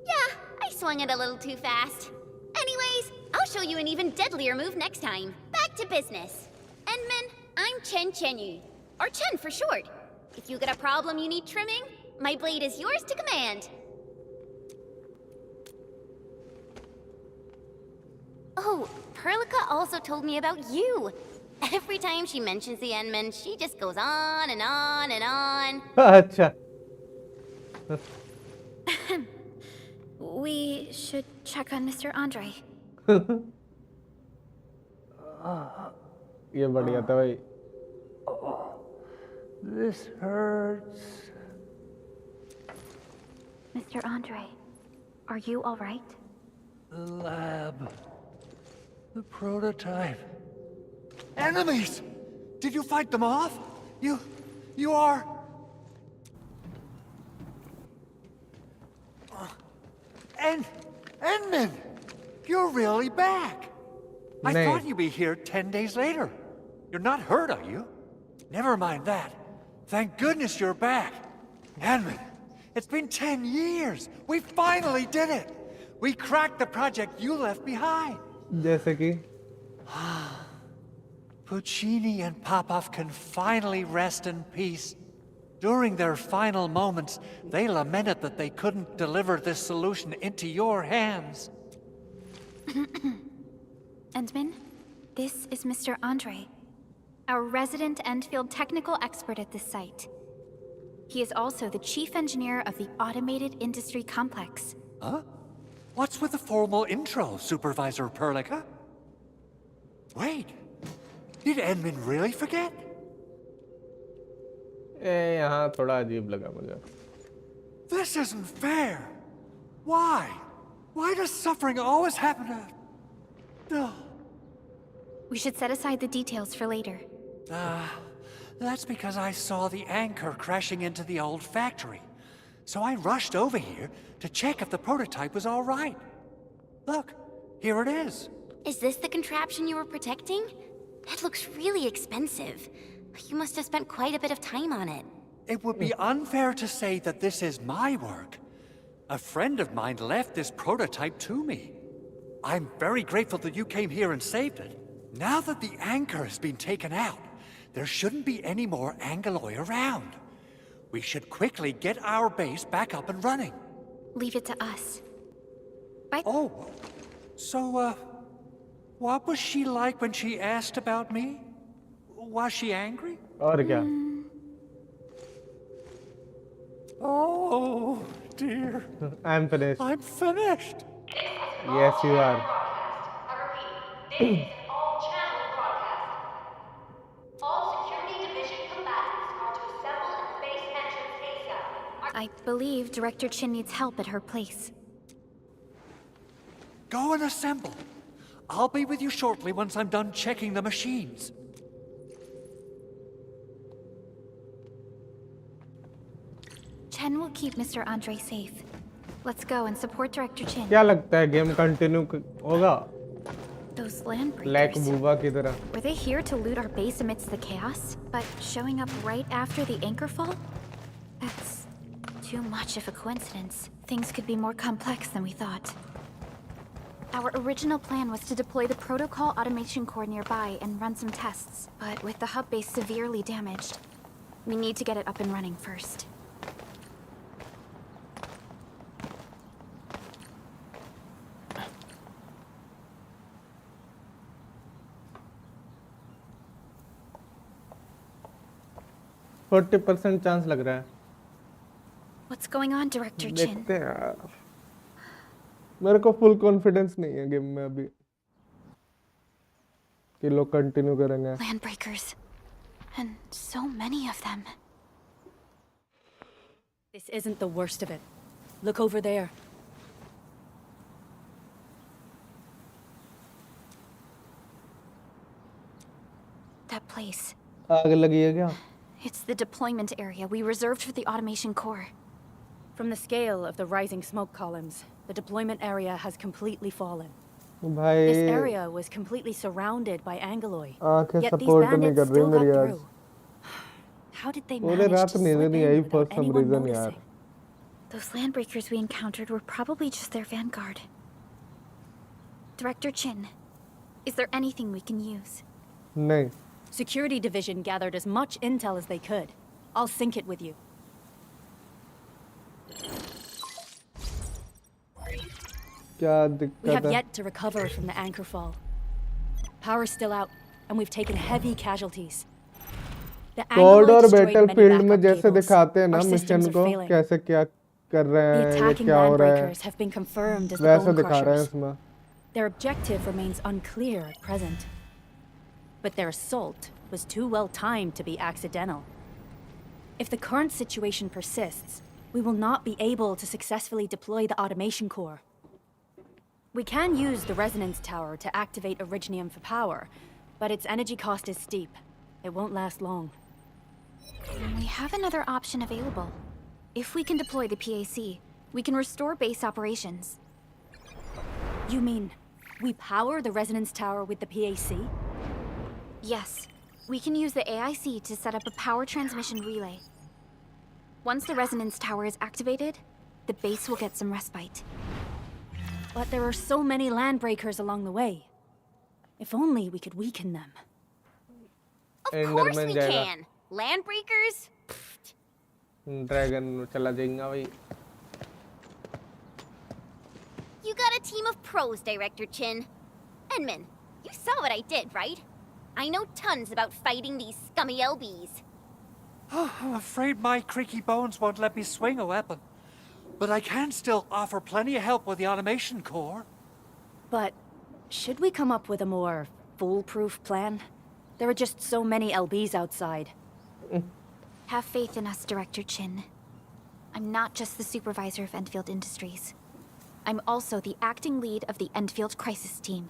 Yeah, I swung it a little too fast. Anyways, I'll show you an even deadlier move next time. Back to business. Endman, I'm Chen Chenyu. Or Chen for short. If you got a problem you need trimming, my blade is yours to command. Oh, Perlica also told me about you. Every time she mentions the Endman, she just goes on and on and on. अच्छा We should check on Mr. Andre. ये बढ़िया था भाई This hurts. Mr. Andre, are you all right? The lab. The prototype. Enemies! Did you fight them off? You are... Endman! You're really back! I No. thought you'd be here 10 days later. You're not hurt, are you? Never mind that. Thank goodness you're back. Henry, it's been 10 years. We finally did it. We cracked the project you left behind. जैसे कि Puccini and Popov can finally rest in peace. During their final moments, they lamented that they couldn't deliver this solution into your hands. Endman, this is Mr. Andre, our resident Endfield technical expert at this site. He is also the chief engineer of the Automated Industry Complex. Huh? What's with the formal intro, Supervisor Perlica? Wait, did Edmund really forget? यहाँ थोड़ा अजीब लगा मुझे. This isn't fair. Why? Why does suffering always happen to... No. We should set aside the details for later. That's because I saw the anchor crashing into the old factory. So I rushed over here to check if the prototype was all right. Look, here it is. Is this the contraption you were protecting? That looks really expensive. You must have spent quite a bit of time on it. It would be unfair to say that this is my work. A friend of mine left this prototype to me. I'm very grateful that you came here and saved it. Now that the anchor has been taken out, there shouldn't be any more Angaloi around. We should quickly get our base back up and running. Leave it to us. Right? Oh, so, what was she like when she asked about me? Was she angry? और क्या? Oh, dear. I'm finished. I'm finished. Yes, you are. I repeat, this is an all-channel broadcast. All security division combatants are to assemble at the base entrance ASAP. I believe Director Chin needs help at her place. Go and assemble. I'll be with you shortly once I'm done checking the machines. Chen will keep Mr. Andre safe. Let's go and support Director Chin. क्या लगता है game continue होगा? Those land Like breakers. Boba की तरह. Were they here to loot our base amidst the chaos? But showing up right after the anchor fall? That's too much of a coincidence. Things could be more complex than we thought. Our original plan was to deploy the protocol automation core nearby and run some tests. But with the hub base severely damaged, we need to get it up and running first. %40% chance लग रहा है. What's going on, Director Chin? देखते हैं यार. मेरे को full confidence नहीं है गेम में अभी कि लोग कंटिन्यू करेंगे. Land breakers. And so many of them. This isn't the worst of it. Look over there. That place. आग लगी है क्या? It's the deployment area we reserved for the automation core. From the scale of the rising smoke columns, the deployment area has completely fallen. भाई This area was completely surrounded by Angaloi. आंखें Yet these support नहीं bandits कर रही still got मेरी आज. through. How did they पूरे manage रात to नींद slip नहीं in I for without some anyone reason यार. noticing? Those land breakers we encountered were probably just their vanguard. Director Chin, is there anything we can use? नहीं. Security Division gathered as much intel as they could. I'll sync it with you. क्या We दिक्कत have है? yet to recover from the anchor fall. Power's still out, and we've taken heavy casualties. The code Angaloid और destroyed many battlefield में backup जैसे cables. दिखाते हैं ना Our mission systems are को failing. कैसे क्या कर रहे The हैं ये attacking क्या हो land रहा है breakers have been confirmed as the वैसा bone दिखा रहे हैं crushers. इसमें. Their objective remains unclear at present. But their assault was too well timed to be accidental. If the current situation persists, we will not be able to successfully deploy the automation core. We can use the resonance tower to activate Originium for power, but its energy cost is steep. It won't last long. We have another option available. If we can deploy the PAC, we can restore base operations. You mean, we power the resonance tower with the PAC? Yes. We can use the AIC to set up a power transmission relay. Once the resonance tower is activated, the base will get some respite. But there are so many landbreakers along the way. If only we could weaken them. Of course we can! Landbreakers? Dragon चला जाएगा भाई. You got a team of pros, Director Chin. Enman, you saw what I did, right? I know tons about fighting these scummy LBs. I'm afraid my creaky bones won't let me swing a weapon. But I can still offer plenty of help with the automation core. But should we come up with a more foolproof plan? There are just so many LBs outside. Have faith in us, Director Chin. I'm not just the supervisor of Endfield Industries. I'm also the acting lead of the Endfield Crisis Team.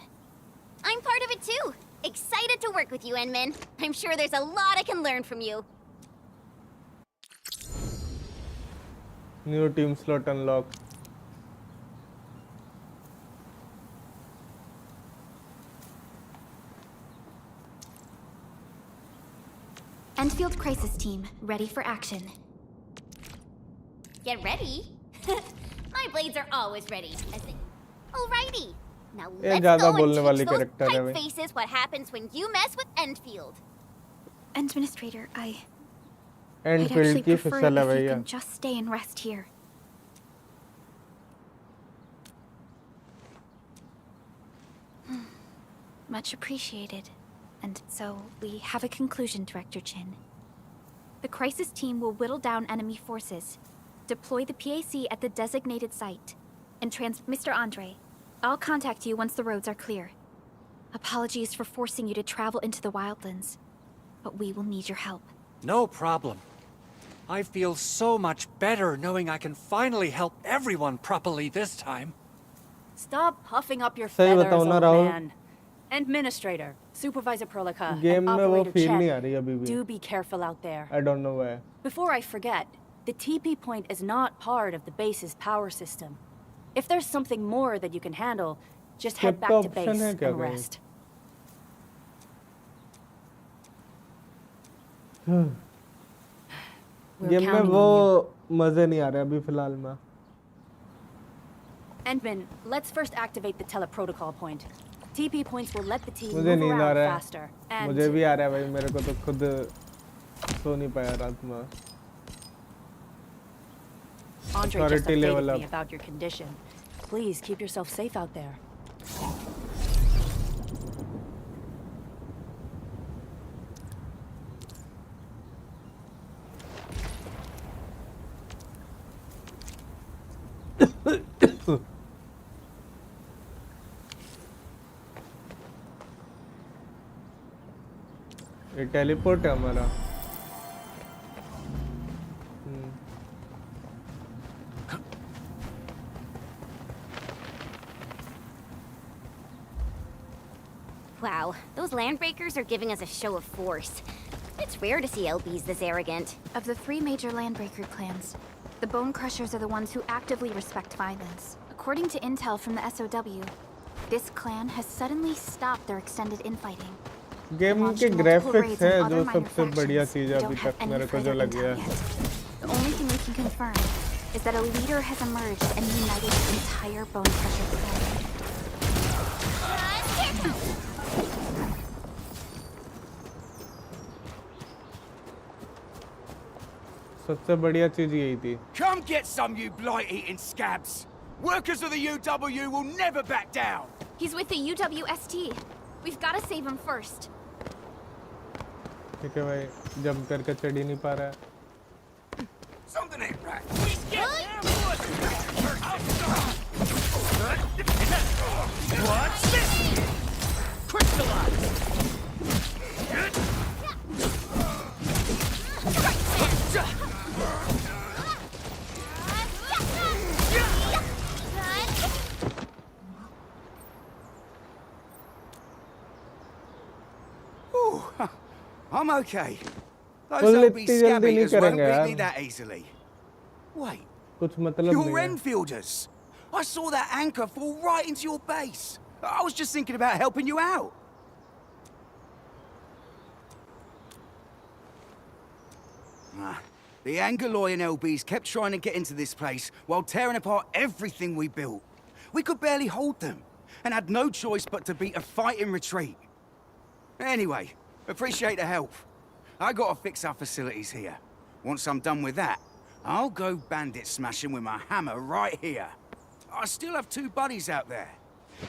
I'm part of it too. Excited to work with you, Enman. I'm sure there's a lot I can learn from you. New team slot unlocked. Endfield Crisis Team, ready for action. Get ready? My blades are always ready. Alrighty. Now let's go and teach those pipe faces what happens when you mess with Endfield. Administrator, I'd Endfield actually की prefer फिसल है it if you भैया. can just stay and rest here. Much appreciated. And so, we have a conclusion, Director Chin. The Crisis Team will whittle down enemy forces, deploy the PAC at the designated site, and Mr. Andre, I'll contact you once the roads are clear. Apologies for forcing you to travel into the wildlands, but we will need your help. No problem. I feel so much better knowing I can finally help everyone properly this time. Stop puffing up your सही feathers, बताओ ना old Rahul. man. Administrator, Supervisor Prolika, game and में वो Operator feel नहीं आ Chen, रही अभी भी. do be careful out there. I don't know why. Before I forget, the TP point is not part of the base's power system. If there's something more that you can handle, just head back to base and rest. Game में वो मजे नहीं आ रहे अभी फिलहाल में. Endman, let's first activate the teleprotocol point. TP points will let the team मुझे move नींद आ around रहा है. faster. And मुझे भी आ रहा है भाई. मेरे को तो खुद सो नहीं पाया रात में. Andre just Authority level updated up. me about your condition. Please keep yourself safe out there. ये टेलीपोर्ट है हमारा. Wow, those landbreakers are giving us a show of force. It's rare to see LBs this arrogant. Of the 3 major landbreaker clans, the Bone Crushers are the ones who actively respect violence. According to intel from the SOW, this clan has suddenly stopped their extended infighting. Game के graphics है जो सबसे बढ़िया चीज है अभी तक मेरे को जो लगी है. The only thing we can confirm is that a leader has emerged and united the entire Bone Crusher clan. सबसे बढ़िया चीज यही थी. Come get some, you blight-eating scabs! Workers of the UW will never back down! He's with the UWST. We've got to save him first. ठीक है भाई. Jump करके चढ़ ही नहीं पा रहा है. Something ain't right. What's this? Crystallize! I'm okay. Those Well, LB इतनी scab जल्दी नहीं eaters won't करेंगे beat यार. me that easily. Wait, कुछ मतलब you're नहीं है. Enfielders. I saw that anchor fall right into your base. I was just thinking about helping you out. The Angoloi and LBs kept trying to get into this place while tearing apart everything we built. We could barely hold them, and had no choice but to beat a fighting retreat. Anyway, appreciate the help. I gotta fix our facilities here. Once I'm done with that, I'll go bandit smashing with my hammer right here. I still have 2 buddies out there.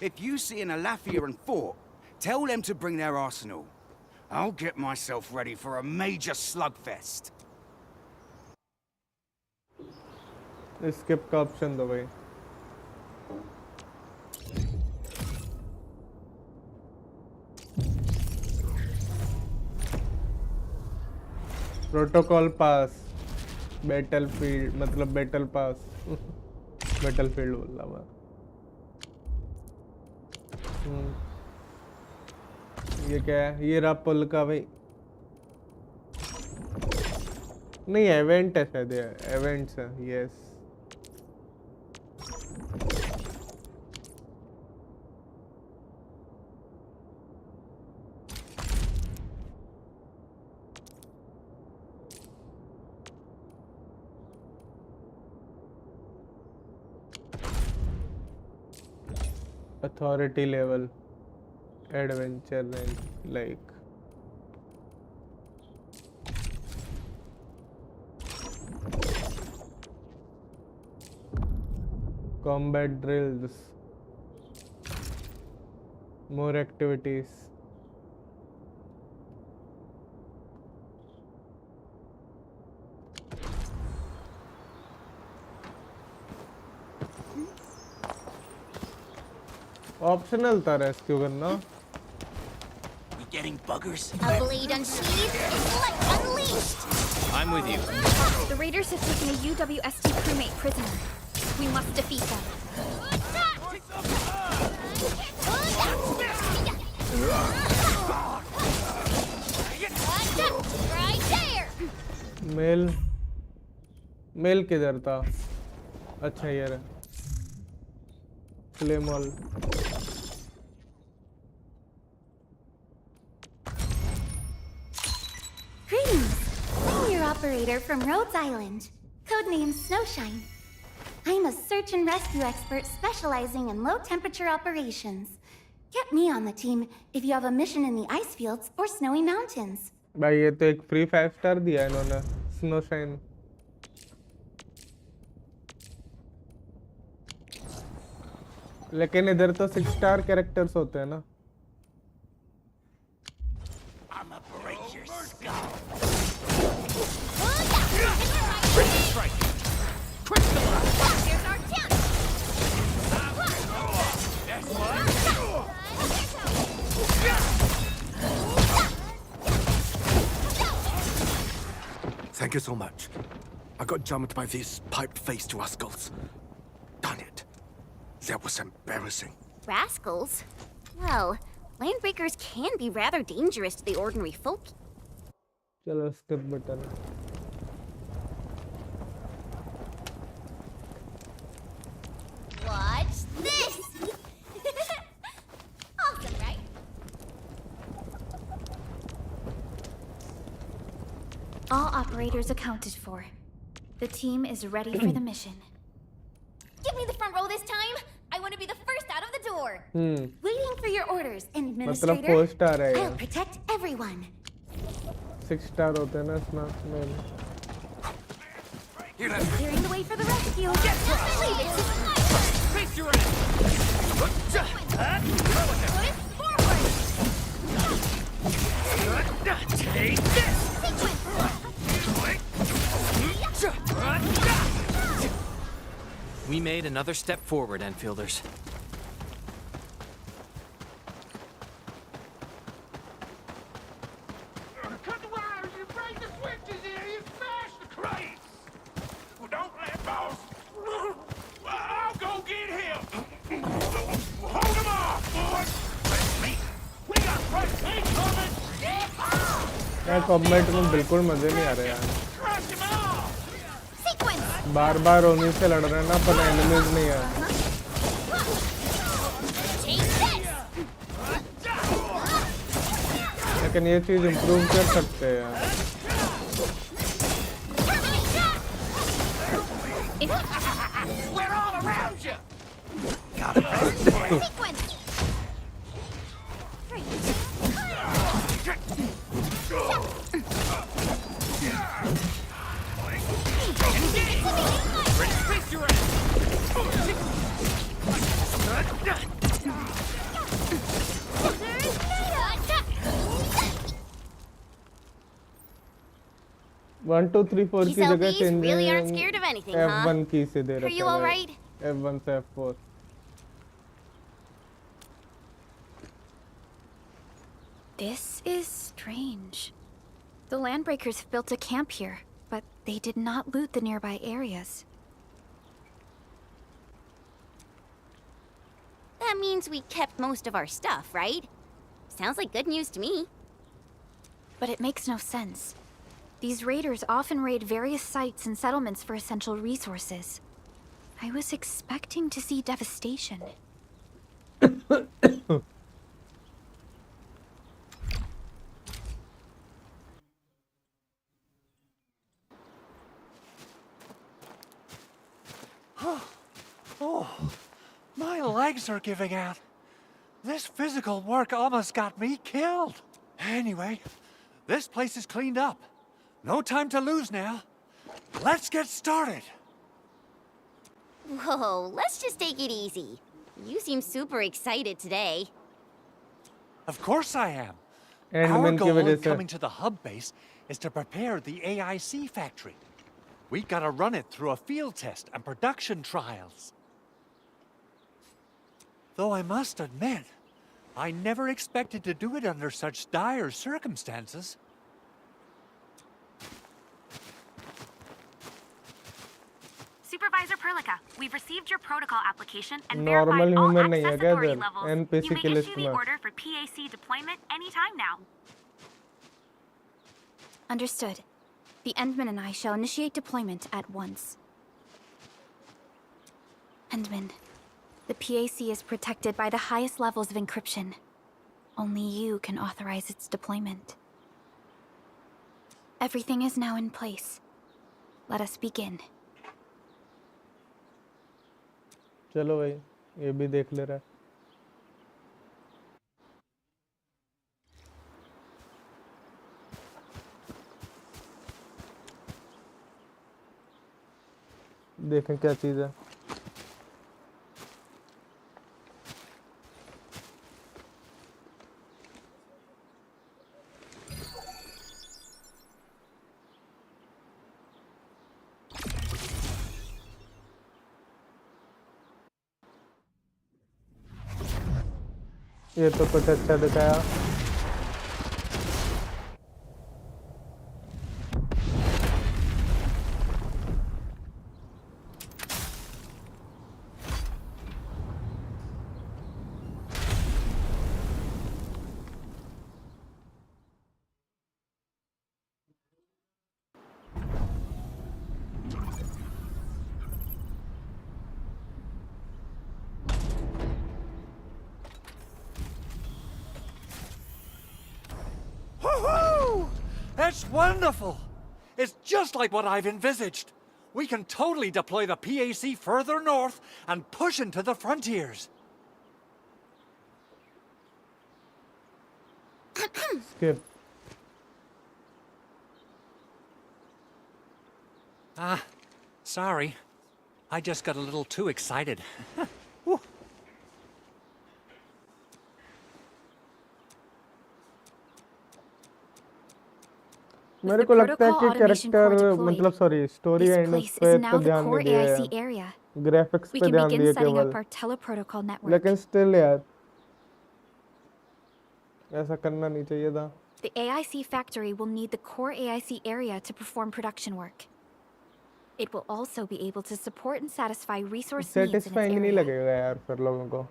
If you see an Alafia and Fort, tell them to bring their arsenal. I'll get myself ready for a major slugfest. Skip का option दो भाई. Protocol pass. Battlefield मतलब battle pass. Battlefield बोला मैं. ये क्या है? ये रहा पुल का भाई. नहीं इवेंट है शायद ये इवेंट्स है. Yes. Authority level, adventure rank, like combat drills, more activities. Optional था rescue करना. You getting buggers? A blade unsheathed is light unleashed. I'm with you. The raiders have taken a UWST crewmate prisoner. We must defeat them. Right there. मेल किधर था? अच्छा ये रहा. Claymore. Greetings! I'm your operator from Rhodes Island, codenamed Snowshine. I'm a search and rescue expert specializing in low-temperature operations. Get me on the team if you have a mission in the ice fields or snowy mountains. भाई ये तो एक free 5 star दिया इन्होंने. Snowshine. लेकिन इधर तो 6 star characters होते हैं ना. I'ma break your skull. Strike. Crystallize. Here's our chance. Thank you so much. I got jumped by these pipe-faced rascals. Darn it. That was embarrassing. Rascals? Well, landbreakers can be rather dangerous to the ordinary folk. चलो skip button. Watch this! Awesome, right? All operators accounted for. The team is ready for the mission. Give me the front row this time! I want to be the first out of the door! Waiting for your orders, मतलब Administrator. 4 star है ये. I'll protect everyone. 6 star होते हैं ना इसमें. Clearing the way for the rescue. Leave it to my Face your ass. foot forward! Take this. We made another step forward, Enfielders. Cut the wires, you break the switches here, you smash the crates! Well, don't let boss. I'll go get him! Hold him off, boys! We got fresh meat coming! यार combat में बिल्कुल मजे नहीं आ रहे यार. Crush him off! Sequence! बार-बार ओनी से लड़ रहे हैं ना पर एनिमीज नहीं है. Take this! लेकिन ये चीज इंप्रूव कर सकते हैं यार. We're all around you! Sequence! Twist your ass! 1 2 3 4 की These जगह LBs change really aren't scared of anything, huh? F1 की से दे Are रखा you all right? F1 से F4 This is strange. The Landbreakers built a camp here, but they did not loot the nearby areas. That means we kept most of our stuff, right? Sounds like good news to me. But it makes no sense. These raiders often raid various sites and settlements for essential resources. I was expecting to see devastation. Oh, my legs are giving out. This physical work almost got me killed. Anyway, this place is cleaned up. No time to lose now. Let's get started. Whoa, let's just take it easy. You seem super excited today. Of course I am. And Our मन की goal वजह in से coming to the hub base is to prepare the AIC factory. We gotta run it through a field test and production trials. Though I must admit, I never expected to do it under such dire circumstances. Supervisor Perlica, we've received your protocol application and Normal verified all human नहीं है क्या accessibility इधर levels. NPC You may की issue list the में order for PAC deployment anytime now. Understood. The Endman and I shall initiate deployment at once. Endman, the PAC is protected by the highest levels of encryption. Only you can authorize its deployment. Everything is now in place. Let us begin. चलो भाई ये भी देख ले रहा है देखें क्या चीज़ है ये तो कुछ अच्छा दिखाया Woohoo! That's wonderful! It's just like what I've envisaged. We can totally deploy the PAC further north and push into the frontiers. skip Sorry. I just got a little too excited. मेरे को लगता है कि character मतलब sorry story This and place पे is now तो the ध्यान core नहीं दिया AIC है area. ग्राफिक्स We पे can ध्यान begin दिए setting up केवल our teleprotocol network. लेकिन स्टिल यार ऐसा करना नहीं चाहिए था The AIC factory will need the core AIC area to perform production work. It will also be able to support and satisfy resource needs in its satisfying नहीं area. लगेगा यार फिर लोगों को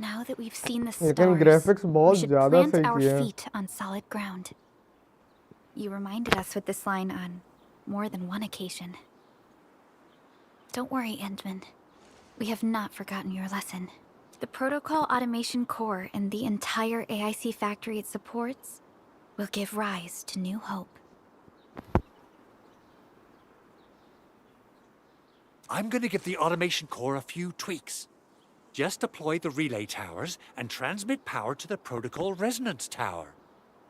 Now that we've seen the लेकिन stars, graphics we बहुत should ज़्यादा plant सही our किए हैं feet on solid ground. You reminded us with this line on more than one occasion. Don't worry, Endman. We have not forgotten your lesson. The protocol automation core and the entire AIC factory it supports will give rise to new hope. I'm gonna give the automation core a few tweaks. Just deploy the relay towers and transmit power to the protocol resonance tower.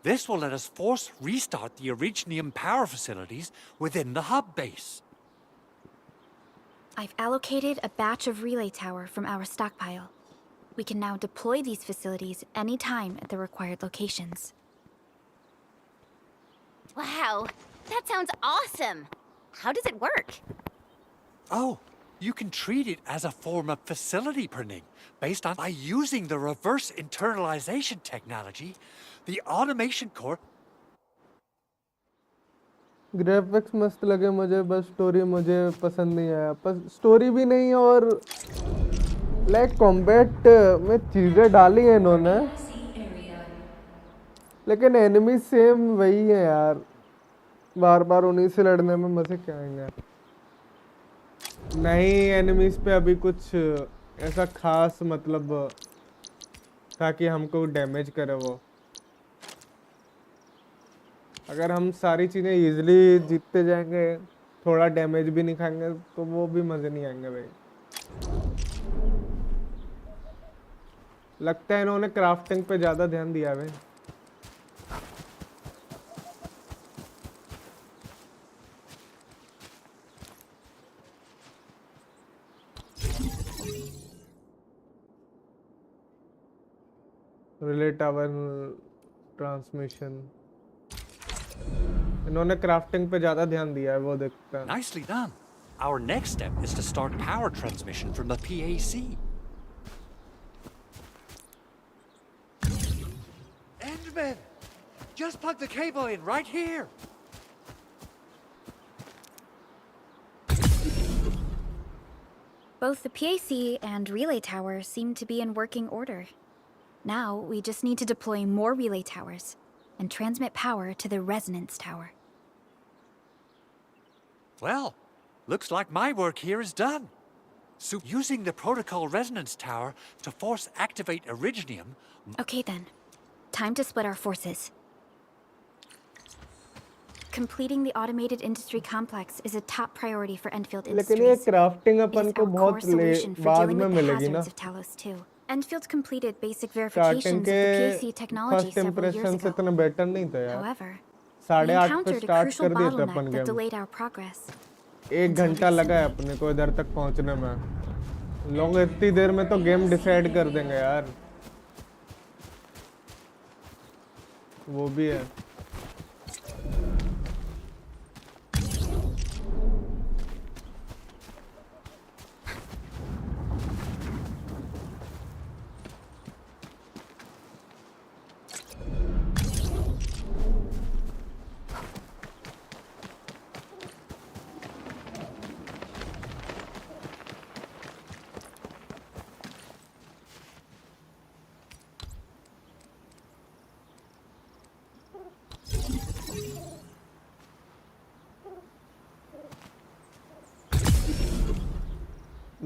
This will let us force restart the Originium power facilities within the hub base. I've allocated a batch of relay tower from our stockpile. We can now deploy these facilities anytime at the required locations. Wow, that sounds awesome! How does it work? Oh, you can treat it as a form of facility printing based on by using the reverse internalization technology, the automation core. Graphics मस्त लगे मुझे, बस story मुझे पसंद नहीं आया। Story भी नहीं और लाइक कॉम्बैट में चीज़ें डाली हैं इन्होंने, लेकिन एनिमी सेम वही है यार। बार बार उन्हीं से लड़ने में मजे क्या आएंगे। नहीं, एनिमीज पे अभी कुछ ऐसा खास मतलब ताकि हमको डैमेज करे वो। अगर हम सारी चीज़ें इजीली जीतते जाएंगे, थोड़ा डैमेज भी नहीं खाएंगे, तो वो भी मज़े नहीं आएंगे भाई। लगता है इन्होंने क्राफ्टिंग पे ज़्यादा ध्यान दिया है। रिले टावर ट्रांसमिशन, इन्होंने क्राफ्टिंग पे ज़्यादा ध्यान दिया है, वो देखता है। Nicely done. Our next step is to start power transmission from the PAC. Endman! Just plug the cable in right here. Both the PAC and relay tower seem to be in working order. Now, we just need to deploy more relay towers and transmit power to the resonance tower. Well, looks like my work here is done. So using the protocol resonance tower to force activate Originium. Okay then. Time to split our forces. Completing the automated industry complex is a top priority for Endfield लेकिन ये Industries. Crafting It upon is को our core बहुत solution for बाद dealing में with the मिलेगी ना। hazards of Talos too. Enfield completed basic starting verifications of के the PAC technology first several years impression से ago. इतना बेटर नहीं था यार। However, we 8:30 पे encountered a स्टार्ट crucial कर दिए थे bottleneck upon that game. delayed our progress. 1 घंटा लगा है अपने को इधर तक पहुंचने में। लोग इतनी देर में तो गेम डिसाइड कर देंगे यार। वो भी है।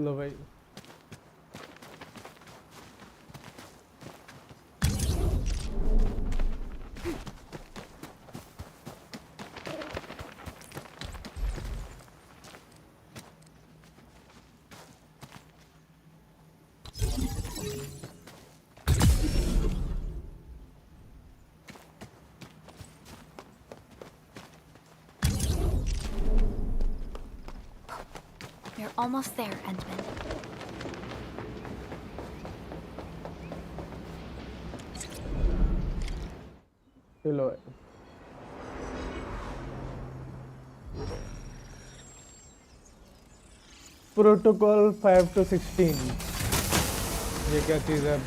लो भाई। We're almost there, Endman. चलो प्रोटोकॉल 5 to 16, ये क्या चीज़ है?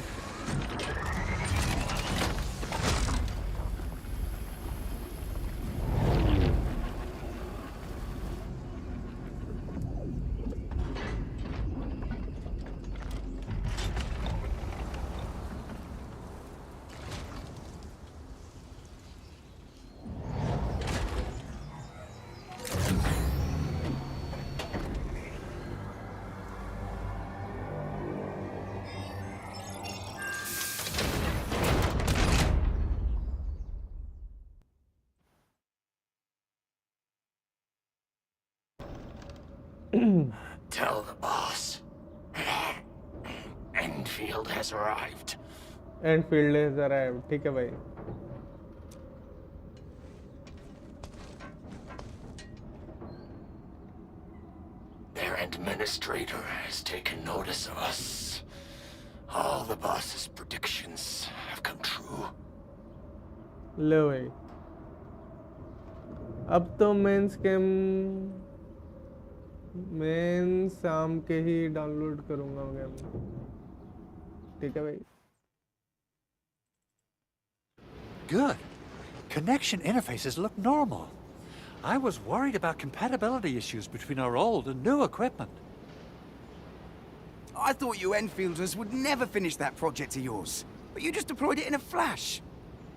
Tell the boss. Enfield has arrived. एंडफील्ड has arrived. ठीक है भाई. Their administrator has taken notice of us. All the boss's predictions have come true. ले भाई. अब तो मेन शाम के ही डाउनलोड करूंगा गेम. ठीक है भाई. Good. Connection interfaces look normal. I was worried about compatibility issues between our old and new equipment. I thought you Enfielders would never finish that project of yours, but you just deployed it in a flash.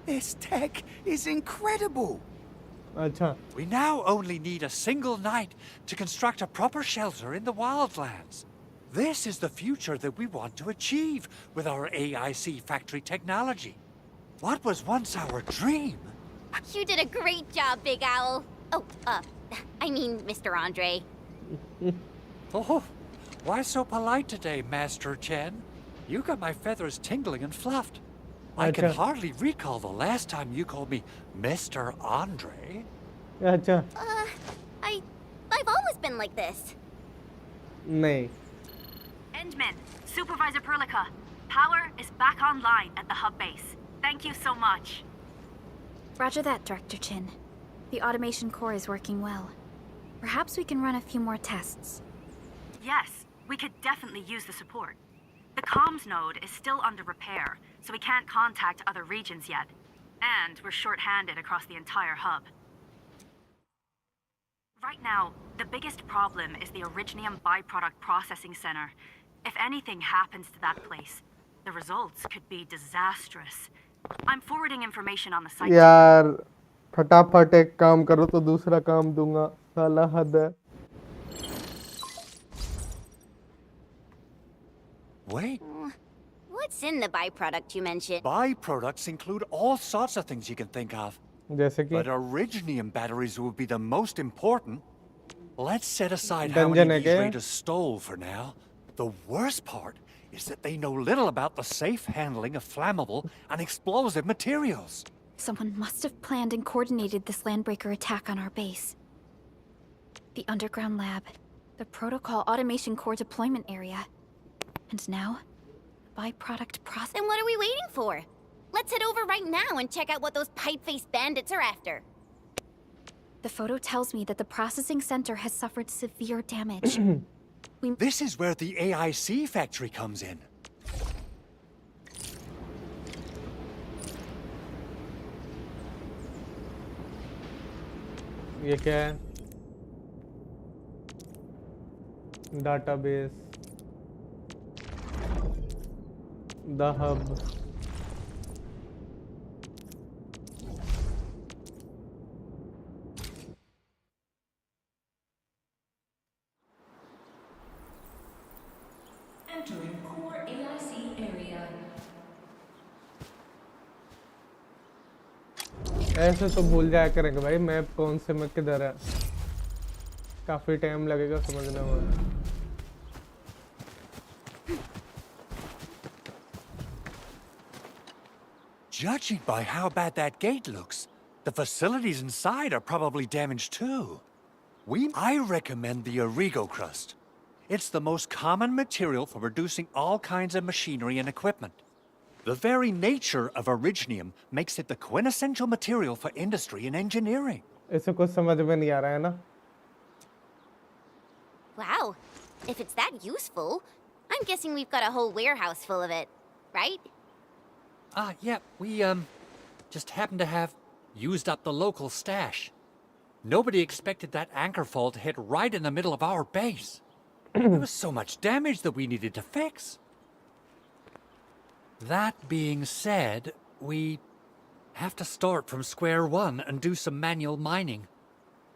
This tech is incredible. अच्छा. We now only need a single night to construct a proper shelter in the wildlands. This is the future that we want to achieve with our AIC factory technology. What was once our dream? You did a great job, Big Owl. Oh, I mean, Mr. Andre. Oh, why so polite today, Master Chen? You got my feathers tingling and fluffed. I can hardly recall the last time you called me Mr. Andre. अच्छा. I've always been like this. नहीं. Endman, Supervisor Perlica, power is back online at the hub base. Thank you so much. Roger that, Director Chin. The automation core is working well. Perhaps we can run a few more tests. Yes, we could definitely use the support. The comms node is still under repair, so we can't contact other regions yet. And we're short-handed across the entire hub. Right now, the biggest problem is the Originium byproduct processing center. If anything happens to that place, the results could be disastrous. I'm forwarding information on the site. यार फटाफट एक काम करो तो दूसरा काम दूंगा. साला हद है. Wait. What's in the byproduct you mentioned? Byproducts include all sorts of things you can think of. जैसे कि But Originium batteries will be the most important. Let's set aside how many these raiders stole for now. The worst part is that they know little about the safe handling of flammable and explosive materials. Someone must have planned and coordinated this landbreaker attack on our base. The underground lab, the protocol automation core deployment area, and now, byproduct process. Then what are we waiting for? Let's head over right now and check out what those pipe-faced bandits are after. The photo tells me that the processing center has suffered severe damage. This is where the AIC factory comes in. ये क्या है? Database. The hub. Entering core AIC area. ऐसे तो भूल जाया करेंगे भाई map कौन से में किधर है. काफी टाइम लगेगा समझने में. Judging by how bad that gate looks, the facilities inside are probably damaged too. I recommend the Origo crust. It's the most common material for producing all kinds of machinery and equipment. The very nature of Originium makes it the quintessential material for industry and engineering. इसे कुछ समझ में नहीं आ रहा है ना. Wow. If it's that useful, I'm guessing we've got a whole warehouse full of it, right? Yeah, we, just happen to have used up the local stash. Nobody expected that anchor fault to hit right in the middle of our base. There was so much damage that we needed to fix. That being said, we have to start from square one and do some manual mining.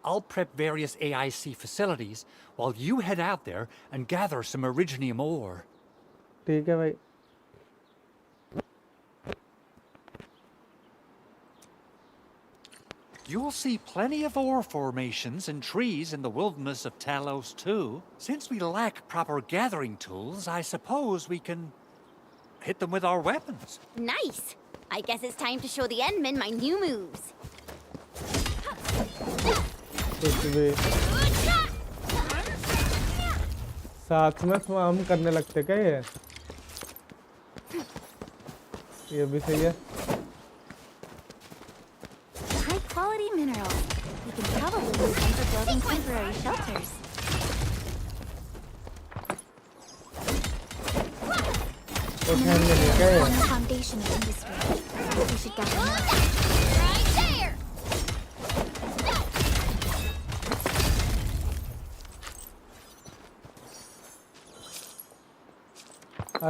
I'll prep various AIC facilities while you head out there and gather some Originium ore. ठीक है भाई. You'll see plenty of ore formations and trees in the wilderness of Talos too. Since we lack proper gathering tools, I suppose we can hit them with our weapons. Nice! I guess it's time to show the Endmen my new moves. कुछ भी साथ में हम करने लगते क्या ये भी सही है. High quality minerals. We can probably use them for building temporary shelters. तो ध्यान देने क्या On the foundation of industry. We should gather more. Right there!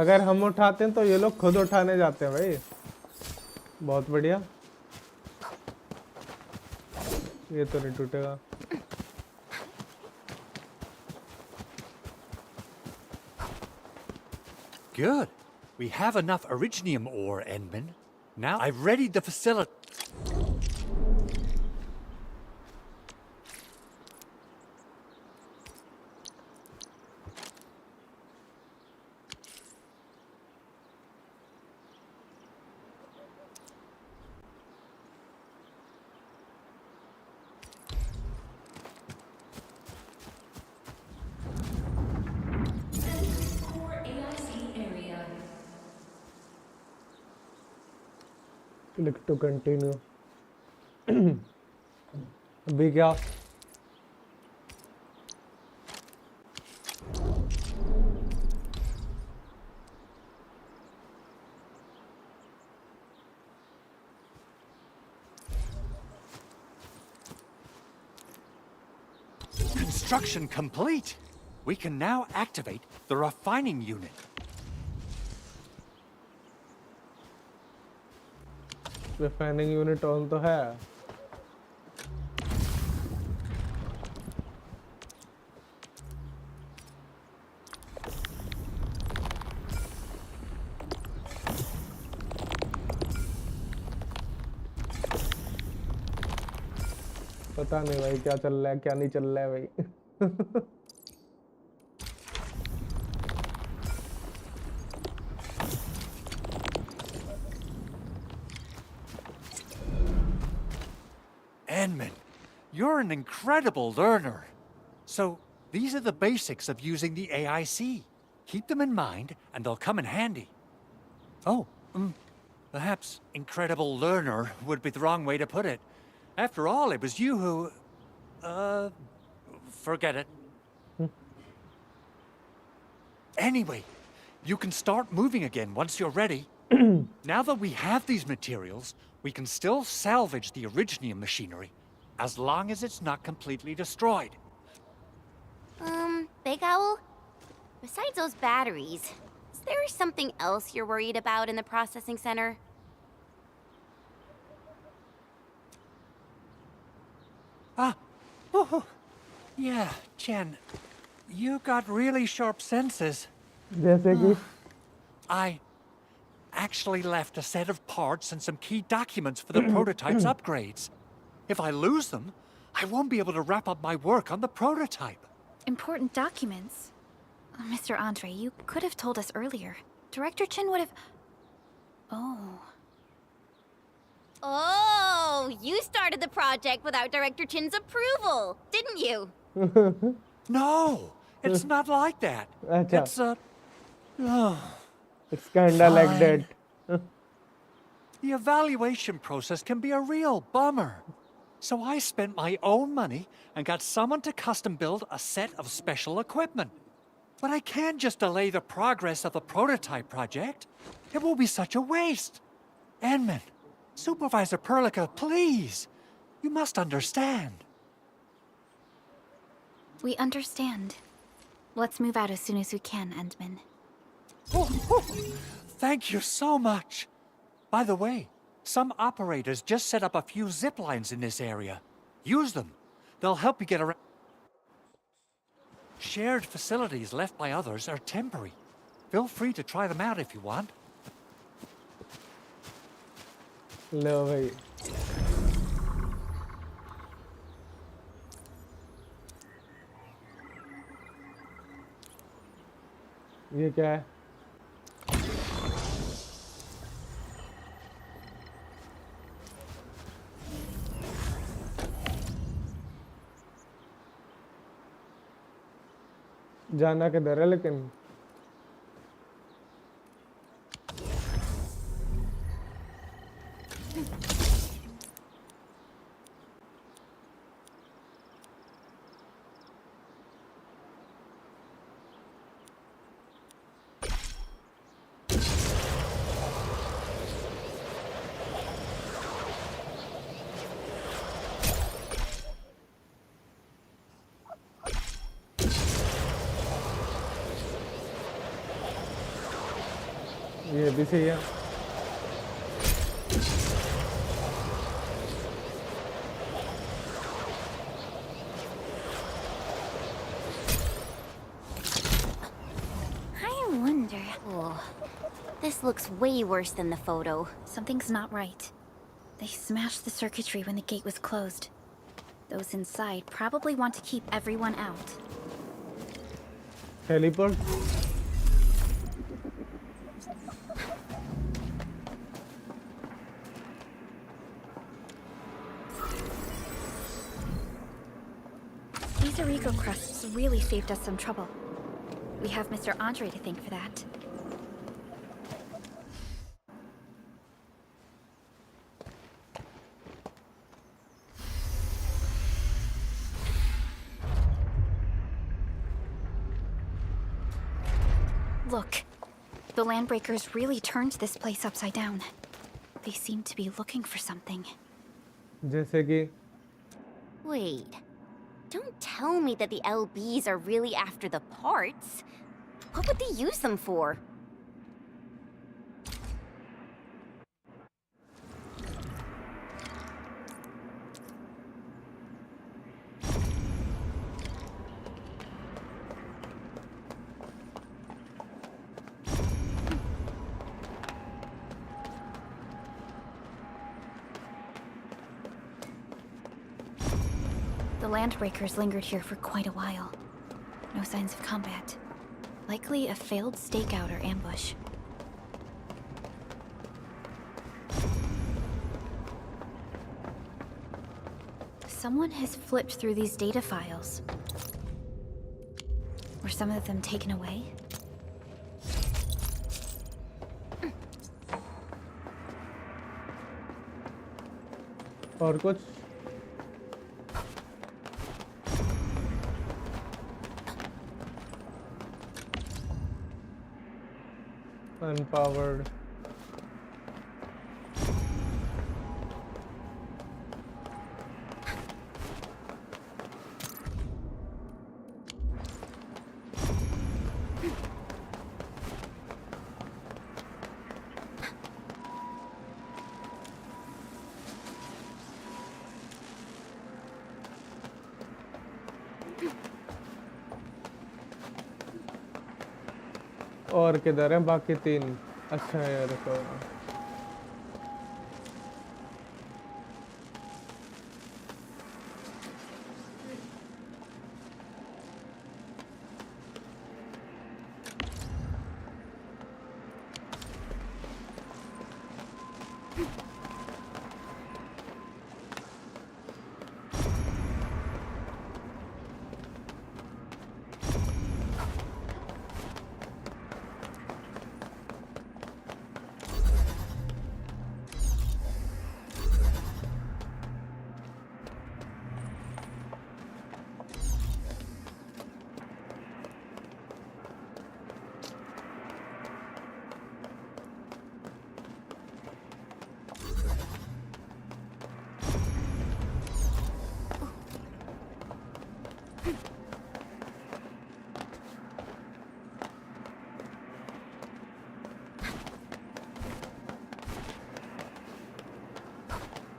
अगर हम उठाते हैं तो ये लोग खुद उठाने जाते हैं भाई. बहुत बढ़िया. ये तो नहीं टूटेगा. Good. We have enough originium ore, Endman. Now I've readied the facility. Click to continue. अभी क्या? Construction complete. We can now activate the refining unit. Refining unit on तो है. पता नहीं भाई क्या चल रहा है क्या नहीं चल रहा है भाई. Endman, you're an incredible learner. So, these are the basics of using the AIC. Keep them in mind, and they'll come in handy. Oh, perhaps incredible learner would be the wrong way to put it. After all, it was you who... forget it. Anyway, you can start moving again once you're ready. Now that we have these materials, we can still salvage the originium machinery, as long as it's not completely destroyed. Big Owl? Besides those batteries, is there something else you're worried about in the processing center? Yeah, Chen. You got really sharp senses. जैसे कि I actually left a set of parts and some key documents for the prototype's upgrades. If I lose them, I won't be able to wrap up my work on the prototype. Important documents. Mr. Andre, you could have told us earlier. Director Chin would have... Oh. Oh, you started the project without Director Chin's approval, didn't you? No, it's not like that. अच्छा. It's It's kinda like that. The evaluation process can be a real bummer. So I spent my own money and got someone to custom build a set of special equipment. But I can't just delay the progress of the prototype project. It will be such a waste. Endman, Supervisor Perlica, please. You must understand. We understand. Let's move out as soon as we can, Endman. Thank you so much. By the way, some operators just set up a few zip lines in this area. Use them. They'll help you get around. Shared facilities left by others are temporary. Feel free to try them out if you want. लो भाई. ये क्या है? जाना किधर है लेकिन? ये भी सही है। I wonder. Oh, this looks way worse than the photo. Something's not right. They smashed the circuitry when the gate was closed. Those inside probably want to keep everyone out. Teleport? These Arico crusts really saved us some trouble. We have Mr. Andre to thank for that. Look, the Landbreakers really turned this place upside down. They seem to be looking for something. जैसे कि Wait. Don't tell me that the LBs are really after the parts. What would they use them for? The Landbreakers lingered here for quite a while. No signs of combat. Likely a failed stakeout or ambush. Someone has flipped through these data files. Were some of them taken away? और कुछ? Unpowered. और किधर हैं बाकी तीन? अच्छा यार तो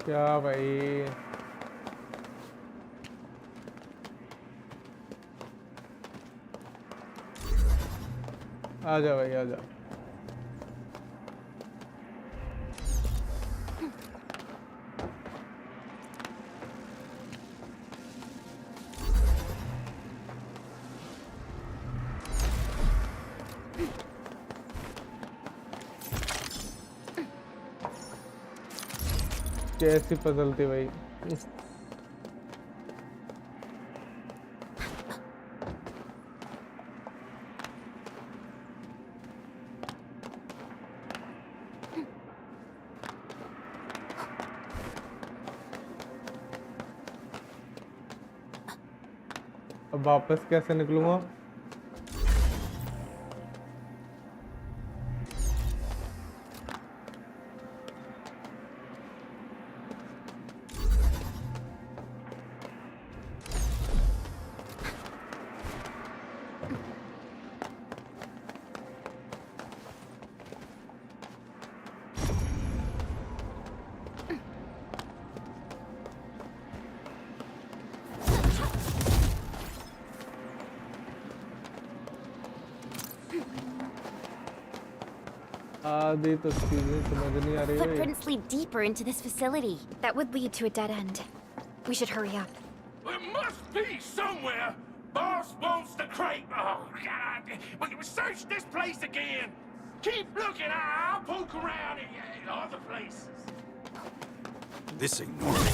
क्या भाई आजा भाई आजा कैसी पजल थी भाई। अब वापस कैसे निकलूंगा? आधी तो चीजें समझ नहीं आ रही है। Footprints lead deeper into this facility. That would lead to a dead end. We should hurry up. There must be somewhere. Boss wants the crate. Oh, God. We can search this place again. Keep looking. I'll poke around in other places. This ain't normal.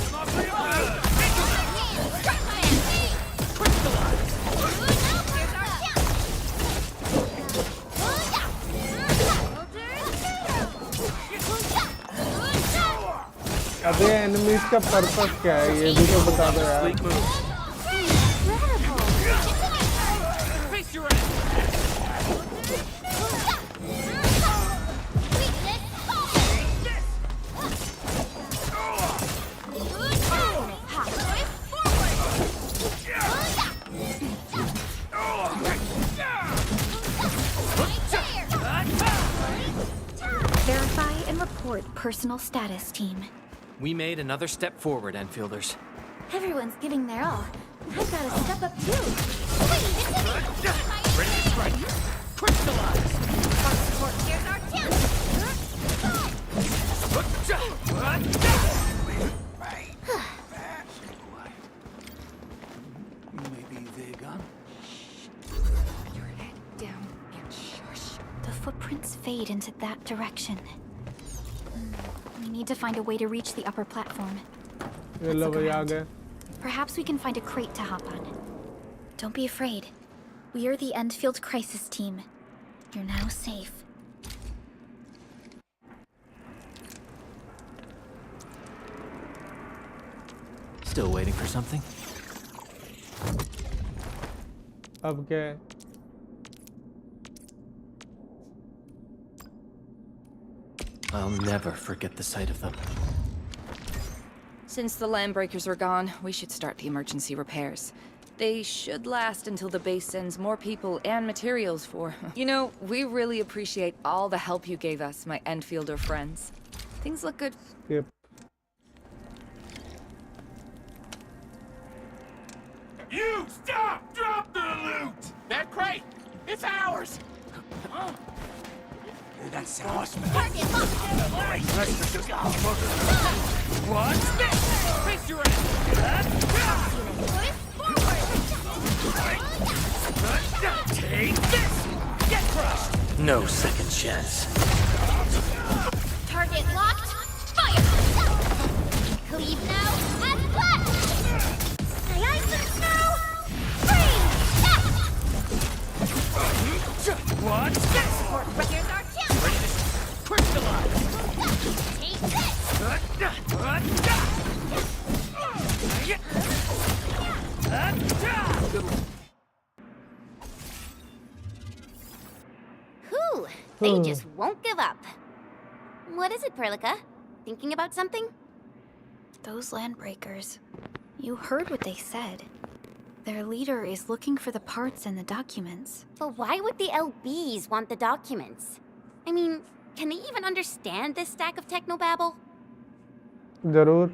अबे enemies का purpose क्या है ये भी तो बता दो यार। Verify and report personal status, team. We made another step forward, Enfielders. Everyone's giving their all. I've got to step up too. Ready to strike. Crystallize. Our support, here's our chance. Maybe they're gone. Your head down and shush. The footprints fade into that direction. We need to find a way to reach the upper platform. ये लो भाई आ गए। Perhaps we can find a crate to hop on. Don't be afraid. We are the Endfield crisis team. You're now safe. Still waiting for something? अब क्या है? I'll never forget the sight of them. Since the landbreakers are gone, we should start the emergency repairs. They should last until the base sends more people and materials for... You know, we really appreciate all the help you gave us, my Enfielder friends. Things look good. Yep. You stop! Drop the loot! That crate! It's ours! That's Cosmo. Target locked. What's this? Face your ass! Take this! Get crushed! No second chance. Target locked. Fire! Cleave now and flash! Aye aye, snow! Freeze! What's this? But here's our chance! Ready to crystallize! Take this! Whew, they just won't give up. What is it, Perlica? Thinking about something? Those landbreakers. You heard what they said. Their leader is looking for the parts and the documents. But why would the LBs want the documents? I mean, can they even understand this stack of technobabble? जरूर।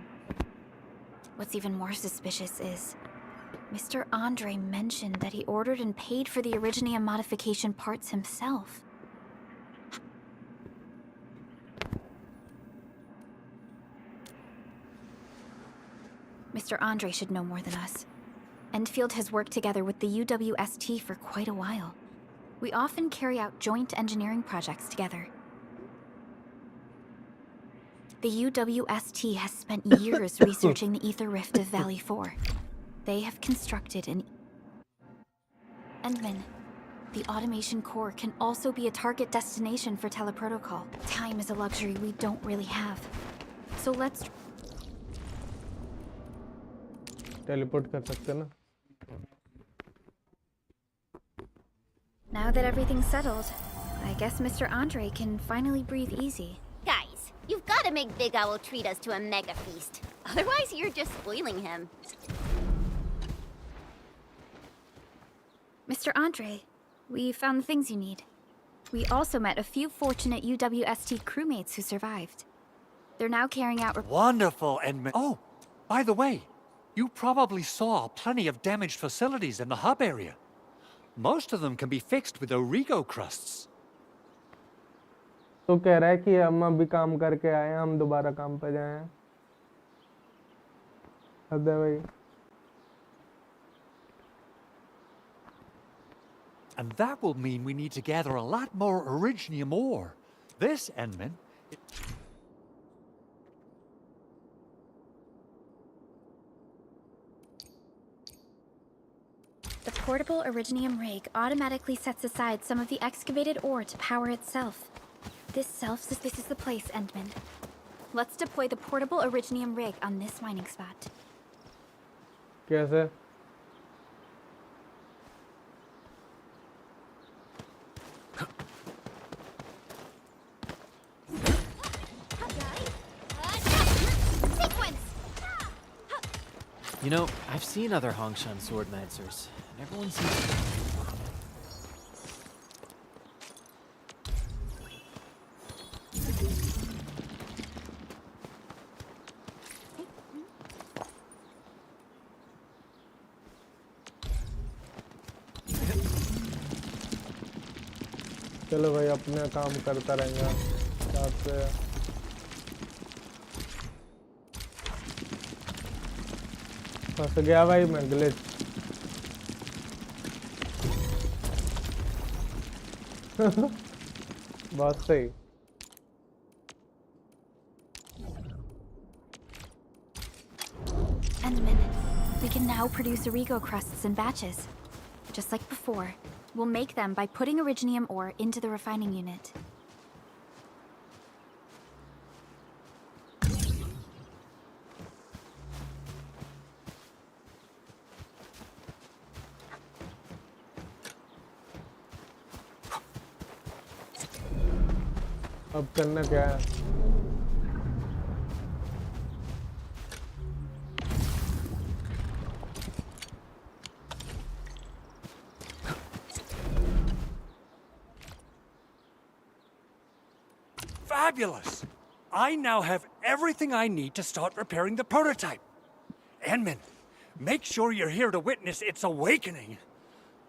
What's even more suspicious is Mr. Andre mentioned that he ordered and paid for the Originium modification parts himself. Mr. Andre should know more than us. Endfield has worked together with the UWST for quite a while. We often carry out joint engineering projects together. The UWST has spent years researching the ether rift of Valley 4. They have constructed an... Endman, the automation core can also be a target destination for teleprotocol. Time is a luxury we don't really have. So let's... Teleport कर सकते हैं ना? Now that everything's settled, I guess Mr. Andre can finally breathe easy. Guys, you've got to make Big Owl treat us to a mega feast. Otherwise, you're just spoiling him. Mr. Andre, we found the things you need. We also met a few fortunate UWST crewmates who survived. They're now carrying out... Wonderful, Edmund. Oh, by the way, you probably saw plenty of damaged facilities in the hub area. Most of them can be fixed with Origo crusts. तो कह रहा है कि हम अभी काम करके आए हैं, हम दोबारा काम पे जाएं। हद है भाई। And that will mean we need to gather a lot more originium ore. This, Enman... The portable originium rig automatically sets aside some of the excavated ore to power itself. This is the place, Endman. Let's deploy the portable originium rig on this mining spot. कैसे? You know, I've seen other Hongshan sword mancers, and everyone seems... चलो भाई अपने काम करता रहेगा साथ से फंस गया भाई मैं ग्लिच बहुत सही Endman, we can now produce Origo crusts in batches. Just like before, we'll make them by putting originium ore into the refining unit. अब करना क्या है Fabulous! I now have everything I need to start repairing the prototype. Enman, make sure you're here to witness its awakening.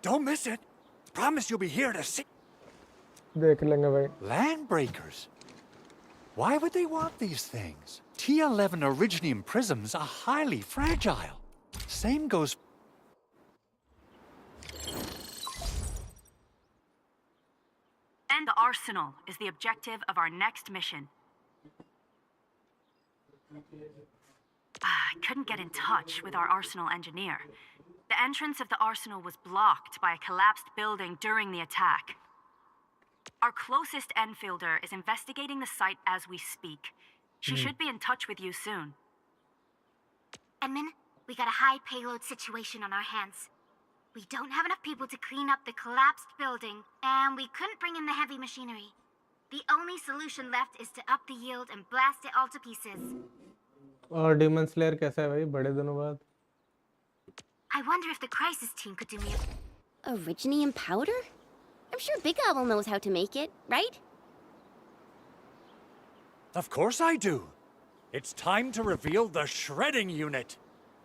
Don't miss it. Promise you'll be here to see. देख लेंगे भाई Landbreakers? Why would they want these things? T11 originium prisms are highly fragile. Same goes... And the arsenal is the objective of our next mission. I couldn't get in touch with our arsenal engineer. The entrance of the arsenal was blocked by a collapsed building during the attack. Our closest Enfielder is investigating the site as we speak. She should be in touch with you soon. Edmund, we got a high payload situation on our hands. We don't have enough people to clean up the collapsed building, and we couldn't bring in the heavy machinery. The only solution left is to up the yield and blast it all to pieces. और Demon Slayer कैसा है भाई बड़े दिनों बाद I wonder if the crisis team could do me a... Originium powder? I'm sure Big Owl knows how to make it, right? Of course I do. It's time to reveal the shredding unit.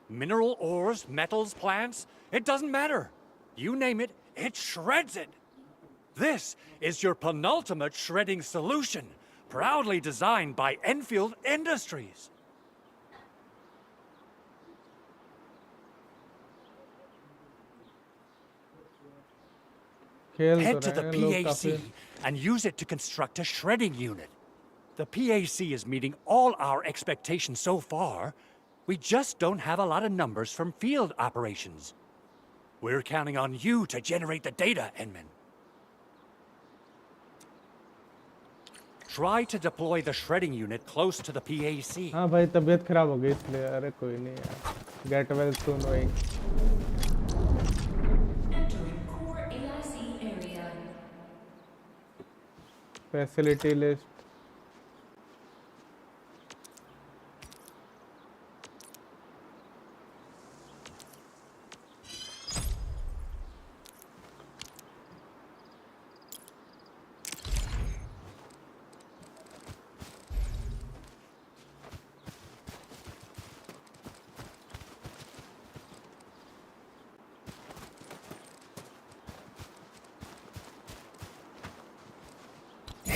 Mineral ores, metals, plants, it doesn't matter. You name it, it shreds it. This is your penultimate shredding solution, proudly designed by Enfield Industries. Head to the PAC and use it to construct a shredding unit. The PAC is meeting all our expectations so far. We just don't have a lot of numbers from field operations. We're counting on you to generate the data, Enman. Try to deploy the shredding unit close to the PAC. हाँ भाई तबीयत खराब हो गई इसलिए अरे कोई नहीं यार. Get well soon भाई. Entering core AIC area. Facility list.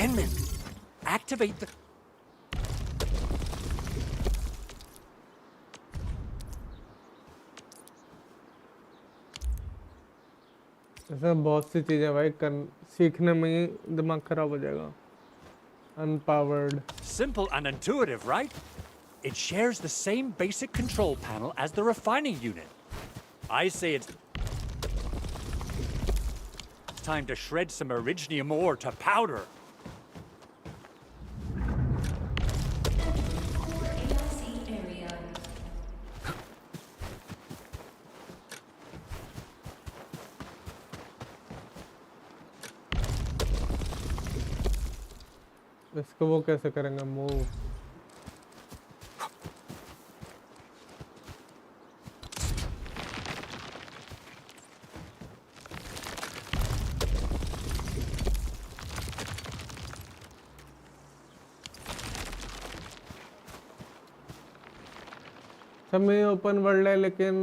Enman, activate the... ऐसा बहुत सी चीजें भाई सीखने में ही दिमाग खराब हो जाएगा. Unpowered. Simple and intuitive, right? It shares the same basic control panel as the refining unit. I say it's time to shred some originium ore to powder. Core AIC area. इसको वो कैसे करेंगे मूव. सब में open world है लेकिन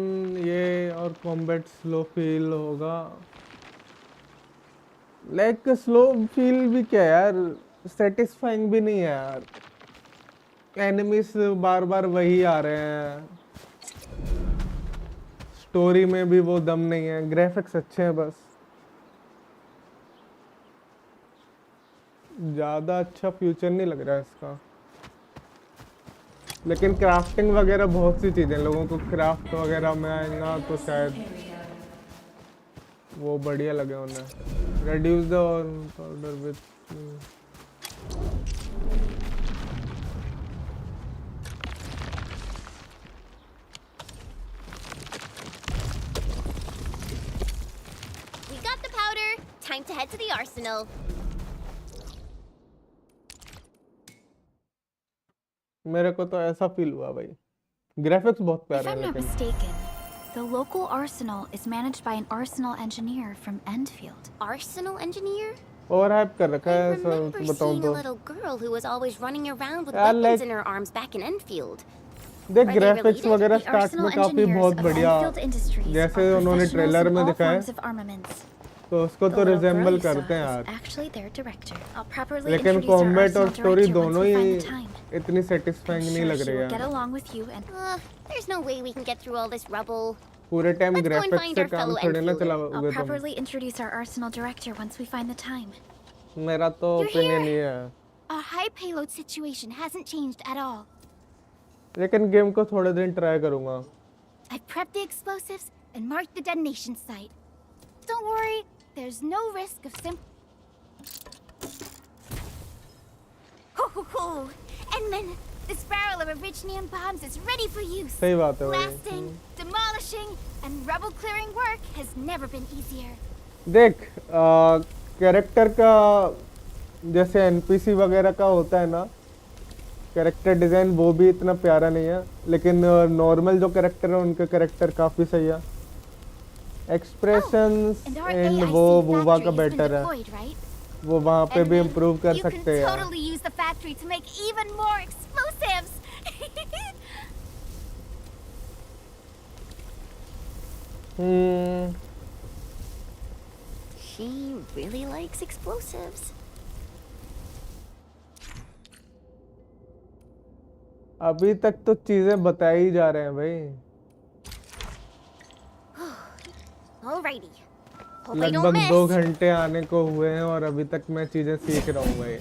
ये और कॉम्बैट स्लो फील होगा. लाइक स्लो फील भी क्या यार, सेटिस्फाइंग भी नहीं है यार. एनिमीज बार बार वही आ रहे हैं. स्टोरी में भी वो दम नहीं है. ग्राफिक्स अच्छे हैं बस. ज़्यादा अच्छा फ्यूचर नहीं लग रहा है इसका. लेकिन क्राफ्टिंग वगैरह बहुत सी चीज़ें लोगों को क्राफ्ट वगैरह में आएगा तो शायद वो बढ़िया लगे उन्हें. Reduce the powder with We got the powder. Time to head to the arsenal. मेरे को तो ऐसा फील हुआ भाई. ग्राफिक्स बहुत If प्यारे हैं I'm not लेकिन mistaken, the local arsenal is managed by an arsenal engineer from Endfield. Arsenal engineer? Over hype कर रखा I है remember सब बताऊं seeing a तो. little girl who was always running around with Yeah, weapons like- in her arms back in Enfield. देख Are they graphics related? वगैरह The start arsenal में काफी engineers बहुत of बढ़िया Enfield Industries जैसे are उन्होंने professionals trailer in में all दिखाया forms of armaments. तो उसको The तो little girl resemble you saw करते हैं is यार. actually their director. I'll properly लेकिन introduce our कॉम्बैट और arsenal स्टोरी director once दोनों we he find the time. इतनी I'm सेटिस्फाइंग नहीं sure लग she रही will get है. along with you and There's no way we can get through all this rubble. पूरे time Let's go and graphics find से our काम fellow थोड़ी ना Enfielder. चलाओगे I'll तुम. properly introduce our arsenal director once we find the time. मेरा तो You're opinion here. ही है. Our high payload situation hasn't changed at all. लेकिन गेम को थोड़े दिन ट्राई करूंगा. I've prepped the explosives and marked the detonation site. Don't worry, there's no risk of Ho! Enman, this barrel of originium bombs is ready for use. सही बात है भाई. Blasting, demolishing, and rebel clearing work has never been easier. देख character का जैसे NPC वगैरह का होता है ना, कैरेक्टर डिज़ाइन वो भी इतना प्यारा नहीं है. लेकिन नॉर्मल जो कैरेक्टर है उनका कैरेक्टर काफ़ी सही है. Expressions And our and AIC वो वूवा factory का has been बेटर है. deployed, right? वो वहाँ पे भी Enman, इम्प्रूव कर you can सकते हैं. totally use the factory to make even more explosives. She really likes explosives. अभी तक तो चीजें बताई जा रहे हैं भाई. Alrighty. Hope I don't लगभग miss. 2 घंटे आने को हुए हैं और अभी तक मैं चीजें सीख रहा हूँ भाई.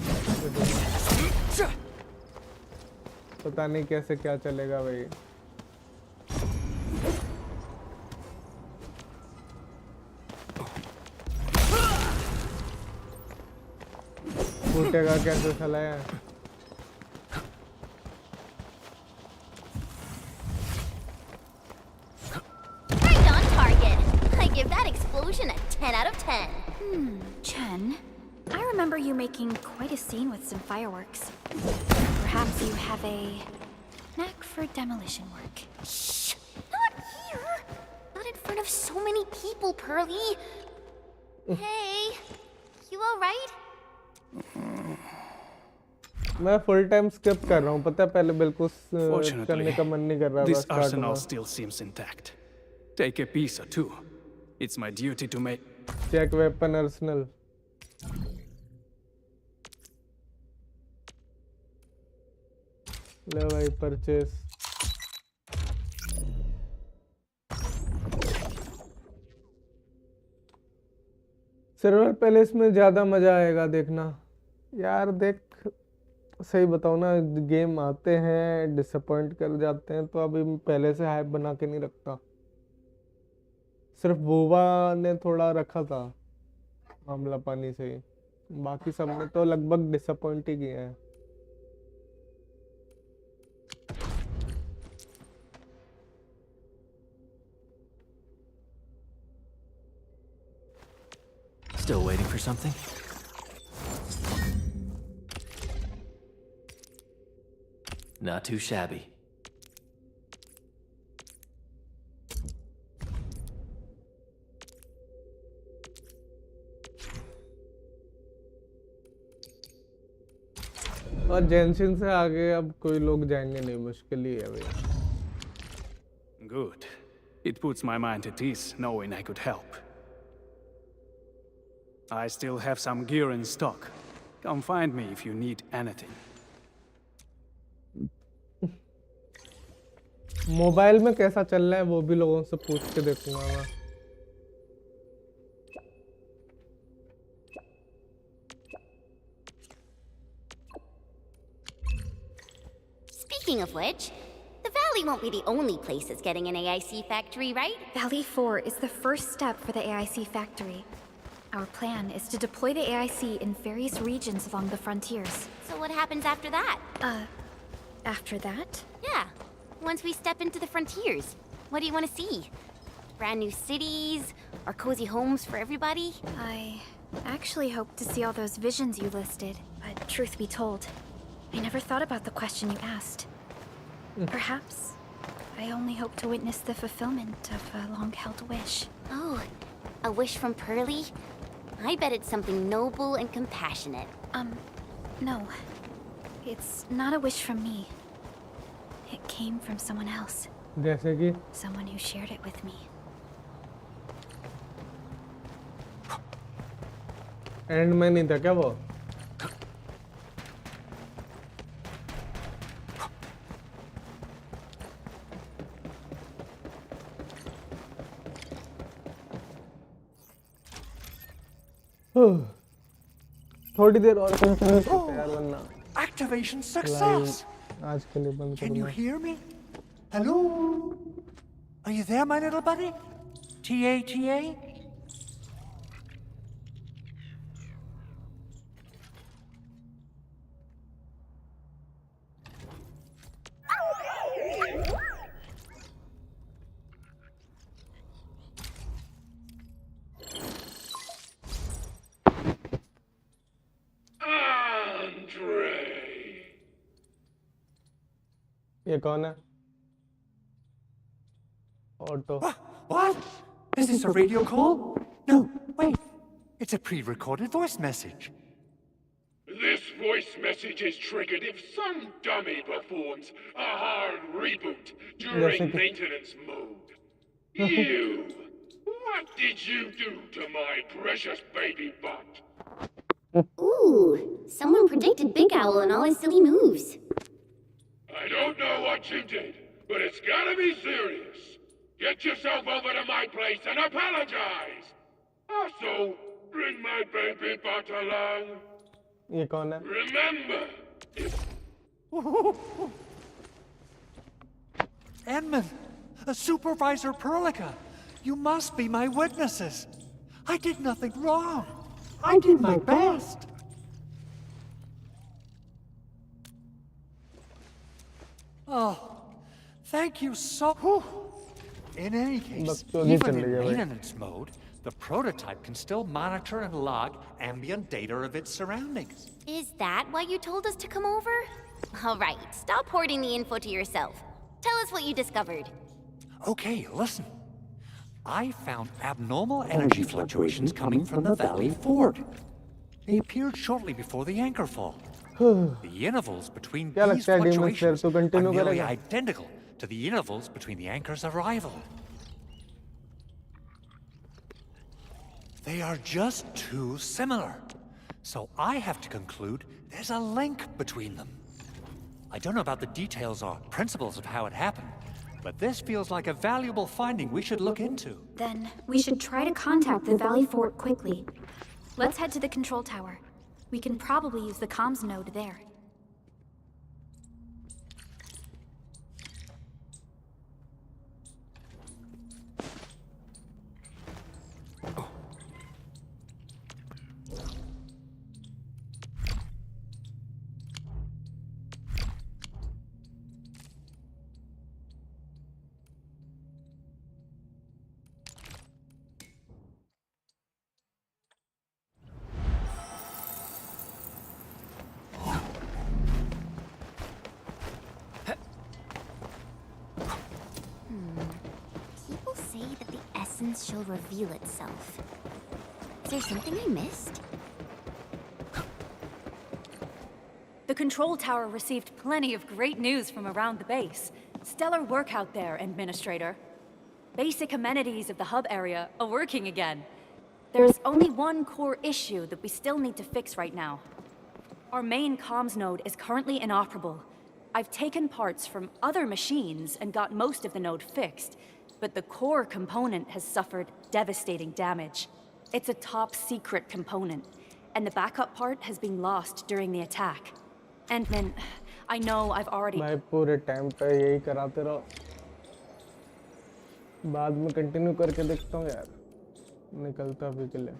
पता नहीं कैसे क्या चलेगा भाई। फूटेगा कैसे साला है? Right on target. I give that explosion a 10 out of 10. Chen, I remember you making quite a scene with some fireworks. Perhaps you have a knack for demolition work. Shh! Not here! Not in front of so many people, Pearly. Hey, you alright? मैं full time skip कर रहा हूँ, पता है पहले बिल्कुल करने का मन नहीं कर रहा। This arsenal still seems intact. Take a piece or two. It's my duty to make. Check weapon arsenal. ले भाई परचेस। सिल्वर पैलेस में ज्यादा मजा आएगा देखना यार। देख सही बताओ ना, गेम आते हैं डिसअपॉइंट कर जाते हैं, तो अभी पहले से हाइप बना के नहीं रखता। सिर्फ बोबा ने थोड़ा रखा था मामला पानी से ही, बाकी सब ने तो लगभग डिसअपॉइंट ही किया है। Still waiting for something? Not too shabby. और जेंसिन से आगे अब कोई लोग जाएंगे नहीं, मुश्किल ही है भाई। Good. It puts my mind at ease knowing I could help. I still have some gear in stock. Come find me if you need anything. Mobile में कैसा चल रहा है वो भी लोगों से पूछ के देखूंगा मैं। Speaking of which, the Valley won't be the only place that's getting an AIC factory, right? Valley 4 is the first step for the AIC factory. Our plan is to deploy the AIC in various regions along the frontiers. So what happens after that? After that? Yeah, once we step into the frontiers, what do you want to see? Brand new cities, or cozy homes for everybody? I actually hoped to see all those visions you listed, but truth be told, I never thought about the question you asked. Perhaps I only hope to witness the fulfillment of a long-held wish. Oh, a wish from Pearly? I bet it's something noble and compassionate. No. It's not a wish from me. It came from someone else. जैसे कि? Someone who shared it with me. And में नहीं था क्या वो? थोड़ी देर और यार वरना Activation success! आज के लिए बंद Can you करूंगा। hear me? Hello? Are you there, my little buddy? T-A-T-A? ये कौन है? Auto. What? Is this a radio call? No, wait. It's a pre-recorded voice message. This voice message is triggered if some dummy performs a hard reboot during maintenance mode. You! What did you do to my precious baby butt? Ooh, someone predicted Big Owl and all his silly moves. I don't know what you did, but it's gotta be serious. Get yourself over to my place and apologize. Also, bring my baby butt along. ये कौन है? Remember, Edmund, Supervisor Perlica, you must be my witnesses. I did nothing wrong. I did my best. Oh, thank you so... Whew. In any case, even in maintenance mode, the prototype can still monitor and log ambient data of its surroundings. Is that why you told us to come over? All right, stop hoarding the info to yourself. Tell us what you discovered. Okay, listen. I found abnormal energy fluctuations coming from the valley forward. They appeared shortly before the anchor fall. The intervals between these fluctuations are nearly identical to the intervals between the anchor's arrival. They are just too similar. So I have to conclude there's a link between them. I don't know about the details or principles of how it happened, but this feels like a valuable finding we should look into. Then we should try to contact the Valley Fort quickly. Let's head to the control tower. We can probably use the comms node there. People say that the essence shall reveal itself. Is there something I missed? The control tower received plenty of great news from around the base. Stellar work out there, Administrator. Basic amenities of the hub area are working again. There's only one core issue that we still need to fix right now. Our main comms node is currently inoperable. I've taken parts from other machines and got most of the node fixed, but the core component has suffered devastating damage. It's a top secret component, and the backup part has been lost during the attack. Endman, I know I've already... भाई पूरे time पे यही कराते रहो. बाद में continue करके देखता हूँ यार. निकलता भी के लिए.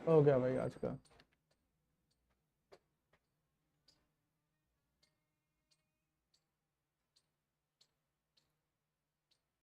हो गया भाई आज का.